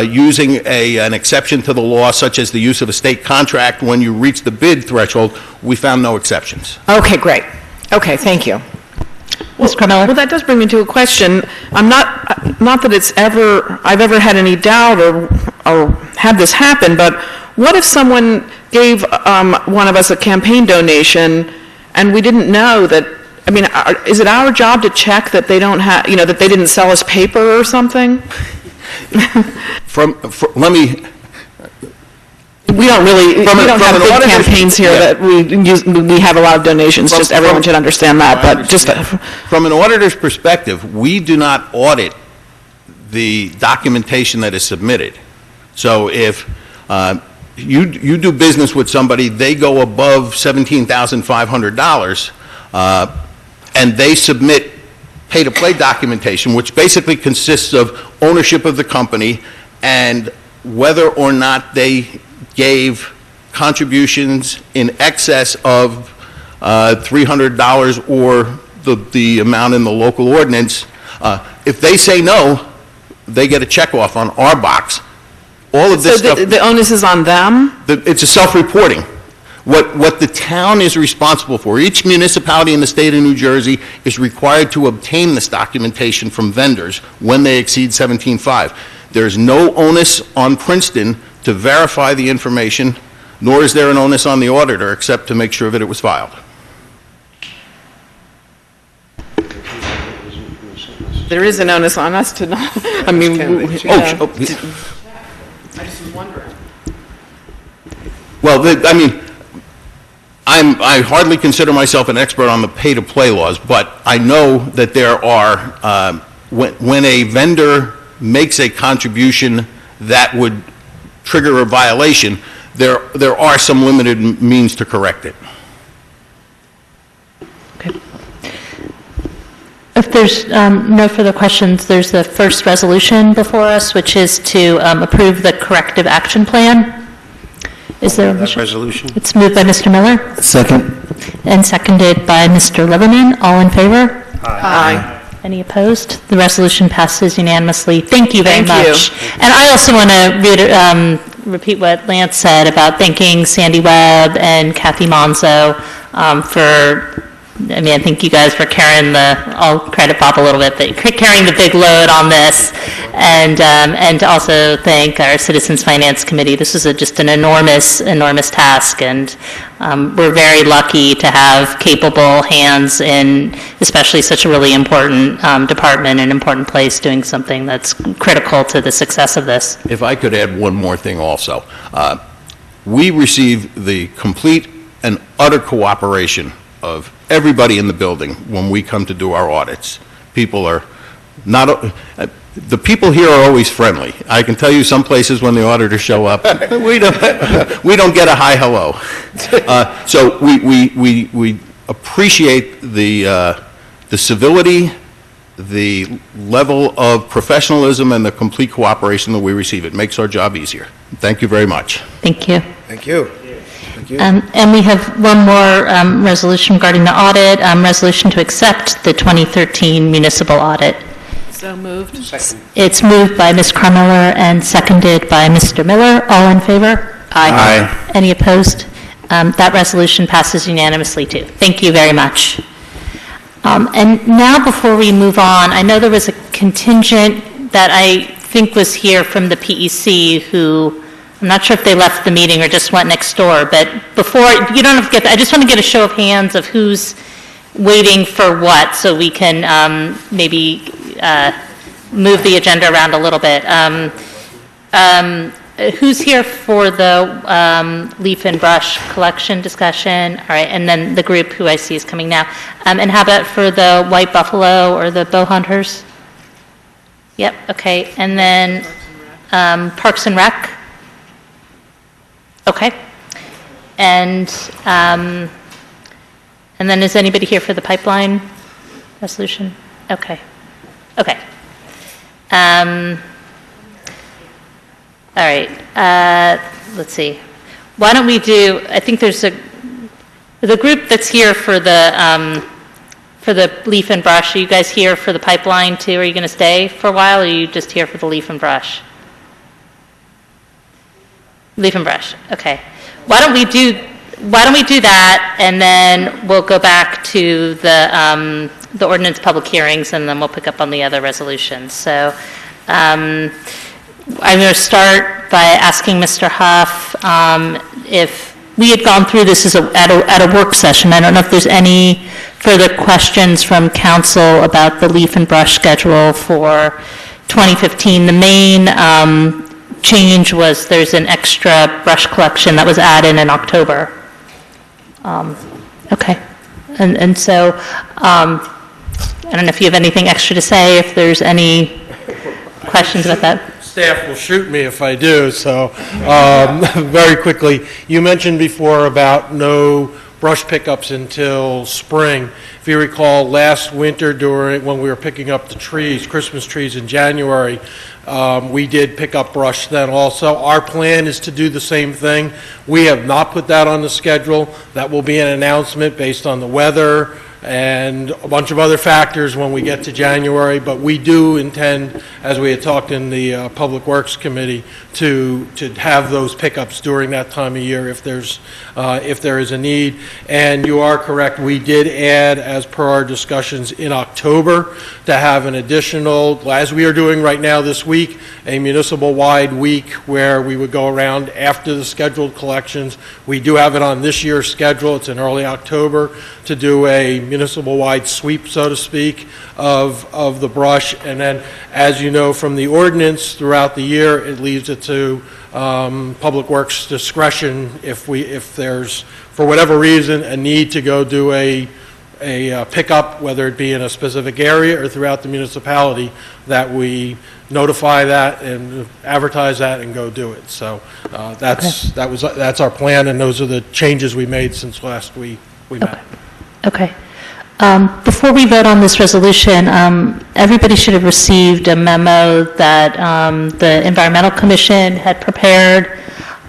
using an exception to the law, such as the use of a state contract when you reached the bid threshold? We found no exceptions. Okay, great. Okay, thank you. Well, that does bring me to a question. I'm not that I've ever had any doubt or had this happen, but what if someone gave one of us a campaign donation and we didn't know that? I mean, is it our job to check that they don't have, that they didn't sell us paper or something? Let me. We don't have big campaigns here that we have a lot of donations, just everyone should understand that. But just from an auditor's perspective, we do not audit the documentation that is submitted. So if you do business with somebody, they go above $17,500, and they submit pay-to-play documentation, which basically consists of ownership of the company and whether or not they gave contributions in excess of $300 or the amount in the local ordinance. If they say no, they get a check off on our box. All of this stuff. So the onus is on them? It's a self-reporting. What the town is responsible for, each municipality in the state of New Jersey is required to obtain this documentation from vendors when they exceed 17.5. There's no onus on Princeton to verify the information, nor is there an onus on the auditor except to make sure that it was filed. There is an onus on us to not, I mean, I just was wondering. Well, I hardly consider myself an expert on the pay-to-play laws, but I know that there are, when a vendor makes a contribution that would trigger a violation, there are some limited means to correct it. If there's no further questions, there's the first resolution before us, which is to approve the corrective action plan. Is there a motion? Resolution? It's moved by Mr. Miller. Second. And seconded by Mr. Liverman. All in favor? Aye. Any opposed? The resolution passes unanimously. Thank you very Thank you. much. And I also want to repeat what Lance said about thanking Sandy Webb and Kathy Monzo for, I think you guys were carrying I'll credit Bob a little bit, but carrying the big load on this, and to also thank our Citizens Finance Committee. This is just an enormous task, and we're very lucky to have capable hands in especially such a really important department and important place doing something that's critical to the success of this. If I could add one more thing also. We receive the complete and utter cooperation of everybody in the building when we come to do our audits. People are not, the people here are always friendly. I can tell you some places when the auditors show up, we don't get a hi, hello. So we appreciate the civility, the level of professionalism, and the complete cooperation that we receive. It makes our job easier. Thank you very much. Thank you. Thank you. And we have one more resolution regarding the audit, resolution to accept the 2013 municipal audit. So moved. Second. It's moved by Ms. Carmiller and seconded by Mr. Miller. All in favor? Aye. Any opposed? That resolution passes unanimously too. Thank you very much. And now before we move on, I know there was a contingent that I think was here from the PEC who, I'm not sure if they left the meeting or just went next door, but before, you don't have to get that, I just want to get a show of hands of who's waiting for what, so we can maybe move the agenda around a little bit. Who's here for the leaf and brush collection discussion? All right, and then the group who I see is coming now. And how about for the white buffalo or the bow hunters? Yep, okay, and then Parks and Rec? Okay. And then is anybody here for the pipeline resolution? Okay. Okay. All right. Let's see. Why don't we do, I think there's the group that's here for the leaf and brush. Are you guys here for the pipeline too? Are you going to stay for a while, or are you just here for the leaf and brush? Leaf and brush, okay. Why don't we do that, and then we'll go back to the ordinance public hearings, and then we'll pick up on the other resolutions. So I'm going to start by asking Mr. Huff if we had gone through this at a work session. I don't know if there's any further questions from council about the leaf and brush schedule for 2015. The main change was there's an extra brush collection that was added in October. Okay. And so I don't know if you have anything extra to say, if there's any questions about that. Staff will shoot me if I do, so very quickly. You mentioned before about no brush pickups until spring. If you recall, last winter when we were picking up the trees, Christmas trees in January, we did pick up brush then also. Our plan is to do the same thing. We have not put that on the schedule. That will be an announcement based on the weather and a bunch of other factors when we get to January, but we do intend, as we had talked in the Public Works Committee, to have those pickups during that time of year if there is a need. And you are correct, we did add, as per our discussions in October, to have an additional, as we are doing right now this week, a municipal-wide week where we would go around after the scheduled collections. We do have it on this year's schedule. It's in early October to do a municipal-wide sweep, so to speak, of the brush. And then, as you know from the ordinance, throughout the year, it leaves it to Public Works discretion if there's, for whatever reason, a need to go do a pickup, whether it be in a specific area or throughout the municipality, that we notify that and advertise that and go do it. So that's our plan, and those are the changes we made since last we met. Okay. Before we vote on this resolution, everybody should have received a memo that the Environmental Commission had prepared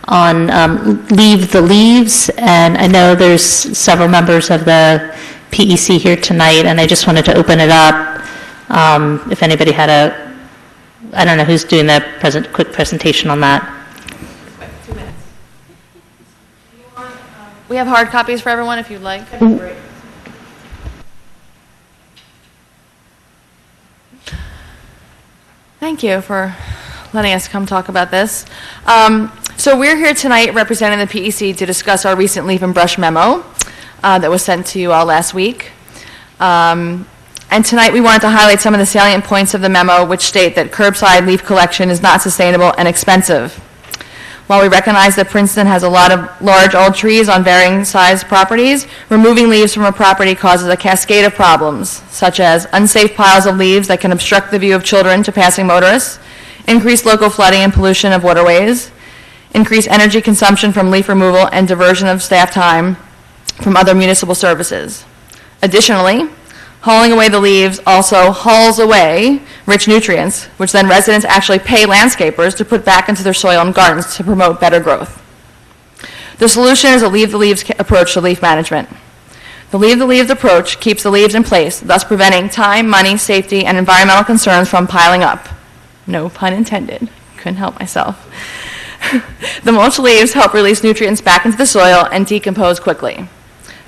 on Leave the Leaves, and I know there's several members of the PEC here tonight, and I just wanted to open it up. If anybody had I don't know who's doing the quick presentation on that. 2 minutes. We have hard copies for everyone if you'd like. Thank you for letting us come talk about this. So we're here tonight representing the PEC to discuss our recent leaf and brush memo that was sent to you all last week. And tonight we wanted to highlight some of the salient points of the memo which state that curbside leaf collection is not sustainable and expensive. While we recognize that Princeton has a lot of large old trees on varying size properties, removing leaves from a property causes a cascade of problems, such as unsafe piles of leaves that can obstruct the view of children to passing motorists, increased local flooding and pollution of waterways, increased energy consumption from leaf removal, and diversion of staff time from other municipal services. Additionally, hauling away the leaves also hauls away rich nutrients, which then residents actually pay landscapers to put back into their soil and gardens to promote better growth. The solution is a Leave the Leaves approach to leaf management. The Leave the Leaves approach keeps the leaves in place, thus preventing time, money, safety, and environmental concerns from piling up. No pun intended. Couldn't help myself. The mulched leaves help release nutrients back into the soil and decompose quickly.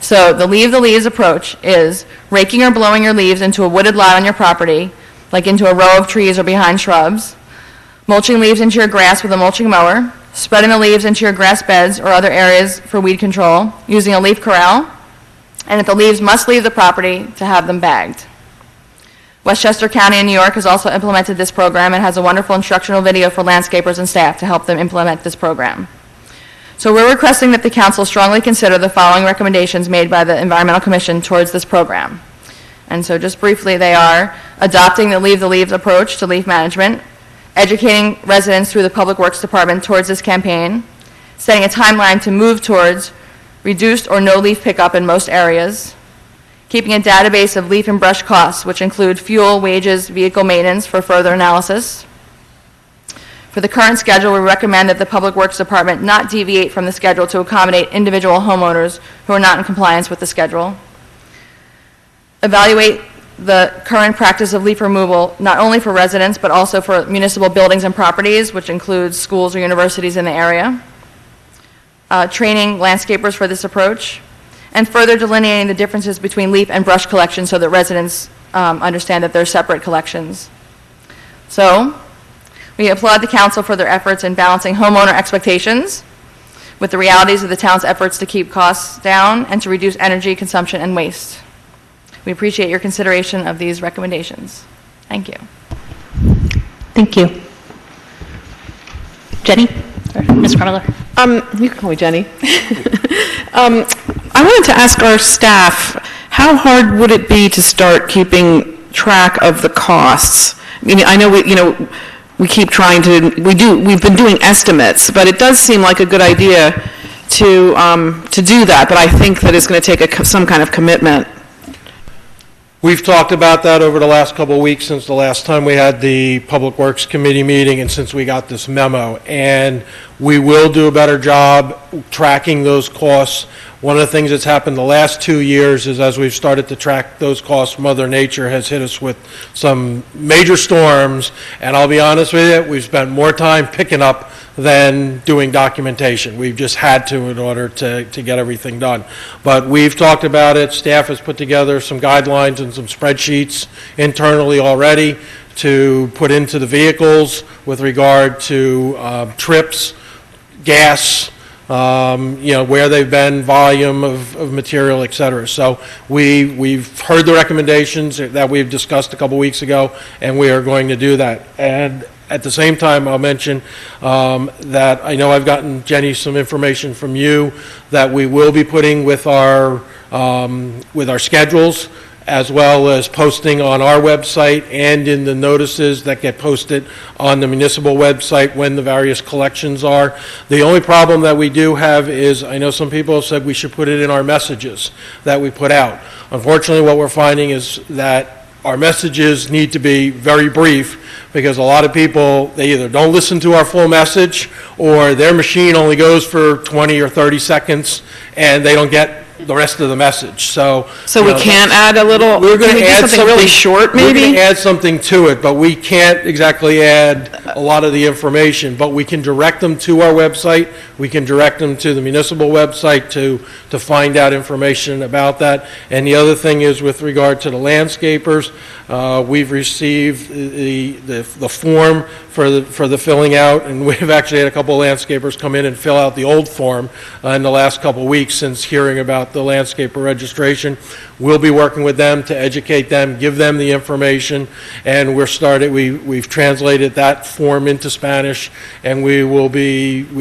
So the Leave the Leaves approach is raking or blowing your leaves into a wooded lot on your property, like into a row of trees or behind shrubs, mulching leaves into your grass with a mulching mower, spreading the leaves into your grass beds or other areas for weed control, using a leaf corral, and if the leaves must leave the property, to have them bagged. Westchester County in New York has also implemented this program and has a wonderful instructional video for landscapers and staff to help them implement this program. So we're requesting that the council strongly consider the following recommendations made by the Environmental Commission towards this program. And so just briefly, they are adopting the Leave the Leaves approach to leaf management, educating residents through the Public Works Department towards this campaign, setting a timeline to move towards reduced or no leaf pickup in most areas, keeping a database of leaf and brush costs, which include fuel, wages, vehicle maintenance for further analysis. For the current schedule, we recommend that the Public Works Department not deviate from the schedule to accommodate individual homeowners who are not in compliance with the schedule. Evaluate the current practice of leaf removal, not only for residents, but also for municipal buildings and properties, which includes schools or universities in the area. Training landscapers for this approach, and further delineating the differences between leaf and brush collection so that residents understand that they're separate collections. So, we applaud the council for their efforts in balancing homeowner expectations with the realities of the town's efforts to keep costs down and to reduce energy consumption and waste. We appreciate your consideration of these recommendations. Thank you. Thank you. Jenny? Or Ms. Carmiller? You can call me Jenny. I wanted to ask our staff, how hard would it be to start keeping track of the costs? I mean, I know we've been doing estimates, but it does seem like a good idea to do that, but I think that it's going to take some kind of commitment. We've talked about that over the last couple of weeks since the last time we had the Public Works Committee meeting and since we got this memo. And we will do a better job tracking those costs. One of the things that's happened the last 2 years is as we've started to track those costs, Mother Nature has hit us with some major storms. And I'll be honest with you, we've spent more time picking up than doing documentation. We've just had to in order to get everything done. But we've talked about it. Staff has put together some guidelines and some spreadsheets internally already to put into the vehicles with regard to trips, gas, where they've been, volume of material, et cetera. So we've heard the recommendations that we've discussed a couple weeks ago, and we are going to do that. And at the same time, I'll mention that I know I've gotten, Jenny, some information from you that we will be putting with our schedules, as well as posting on our website and in the notices that get posted on the municipal website when the various collections are. The only problem that we do have is, I know some people have said we should put it in our messages that we put out. Unfortunately, what we're finding is that our messages need to be very brief, because a lot of people, they either don't listen to our full message or their machine only goes for 20 or 30 seconds and they don't get the rest of the message. So we can't add a little, we're going to add something really short maybe? We're going to add something to it, but we can't exactly add a lot of the information, but we can direct them to our website. We can direct them to the municipal website to find out information about that. And the other thing is with regard to the landscapers, we've received the form for the filling out, and we've actually had a couple of landscapers come in and fill out the old form in the last couple of weeks since hearing about the landscaper registration. We'll be working with them to educate them, give them the information, and we've translated that form into Spanish, and we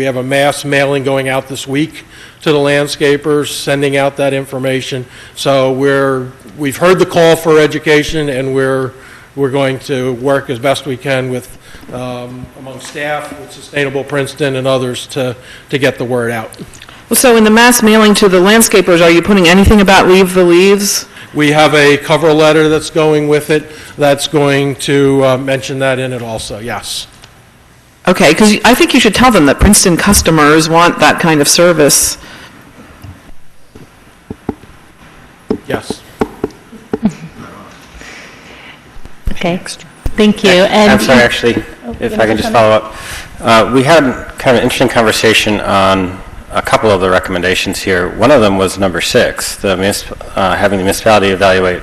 have a mass mailing going out this week to the landscapers, sending out that information. So we've heard the call for education, and we're going to work as best we can with among staff, with Sustainable Princeton and others to get the word out. Well, so in the mass mailing to the landscapers, are you putting anything about Leave the Leaves? We have a cover letter that's going with it that's going to mention that in it also, yes. Okay, because I think you should tell them that Princeton customers want that kind of service. Yes. Okay, thank you. And I'm sorry, actually, if I can just follow up. We had kind of an interesting conversation on a couple of the recommendations here. One of them was number 6, having the municipality evaluate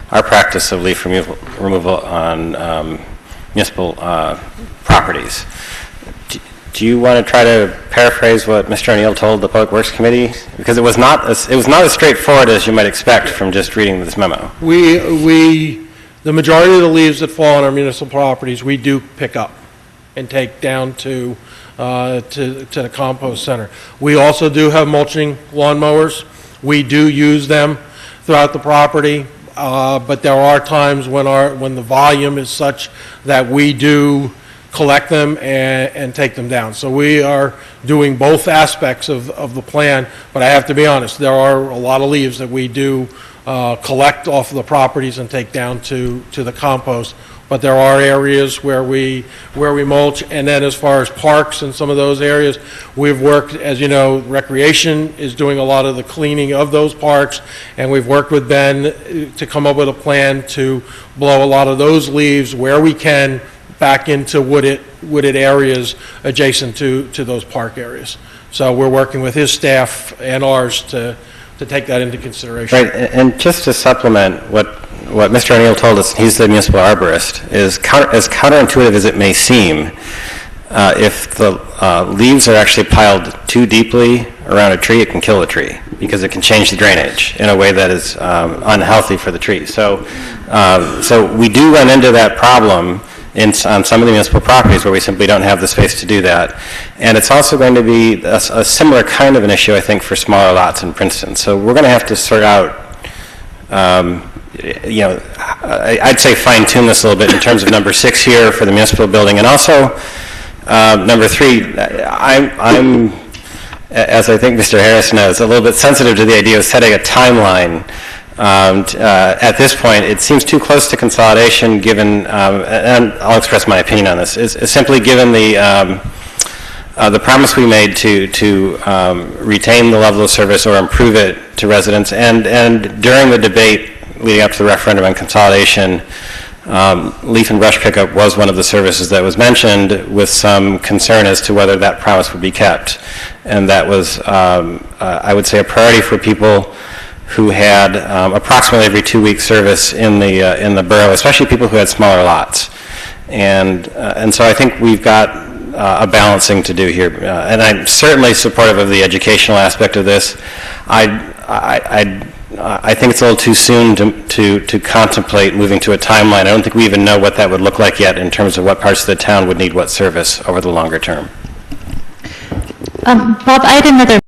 our practice of leaf removal on municipal properties. Do you want to try to paraphrase what Mr. O'Neill told the Public Works Committee? Because it was not as straightforward as you might expect from just reading this memo. The majority of the leaves that fall on our municipal properties, we do pick up and take down to the compost center. We also do have mulching lawnmowers. We do use them throughout the property, but there are times when the volume is such that we do collect them and take them down. So we are doing both aspects of the plan, but I have to be honest, there are a lot of leaves that we do collect off of the properties and take down to the compost. But there are areas where we mulch, and then as far as parks and some of those areas, we've worked, as you know, Recreation is doing a lot of the cleaning of those parks, and we've worked with Ben to come up with a plan to blow a lot of those leaves where we can back into wooded areas adjacent to those park areas. So we're working with his staff and ours to take that into consideration. Right, and just to supplement what Mr. O'Neill told us, he's the municipal arborist, is as counterintuitive as it may seem, if the leaves are actually piled too deeply around a tree, it can kill the tree because it can change the drainage in a way that is unhealthy for the tree. So we do run into that problem on some of the municipal properties where we simply don't have the space to do that. And it's also going to be a similar kind of an issue, I think, for smaller lots in Princeton. So we're going to have to sort out, I'd say fine-tune this a little bit in terms of number 6 here for the municipal building. And also, number 3, I'm as I think Mr. Harris knows, a little bit sensitive to the idea of setting a timeline. At this point, it seems too close to consolidation given, and I'll express my opinion on this, is simply given the promise we made to retain the level of service or improve it to residents, and during the debate leading up to the referendum on consolidation, leaf and brush pickup was one of the services that was mentioned with some concern as to whether that promise would be kept. And that was, I would say, a priority for people who had approximately every 2-week service in the borough, especially people who had smaller lots. And so I think we've got a balancing to do here. And I'm certainly supportive of the educational aspect of this. I think it's a little too soon to contemplate moving to a timeline. I don't think we even know what that would look like yet in terms of what parts of the town would need what service over the longer term. Bob, I had another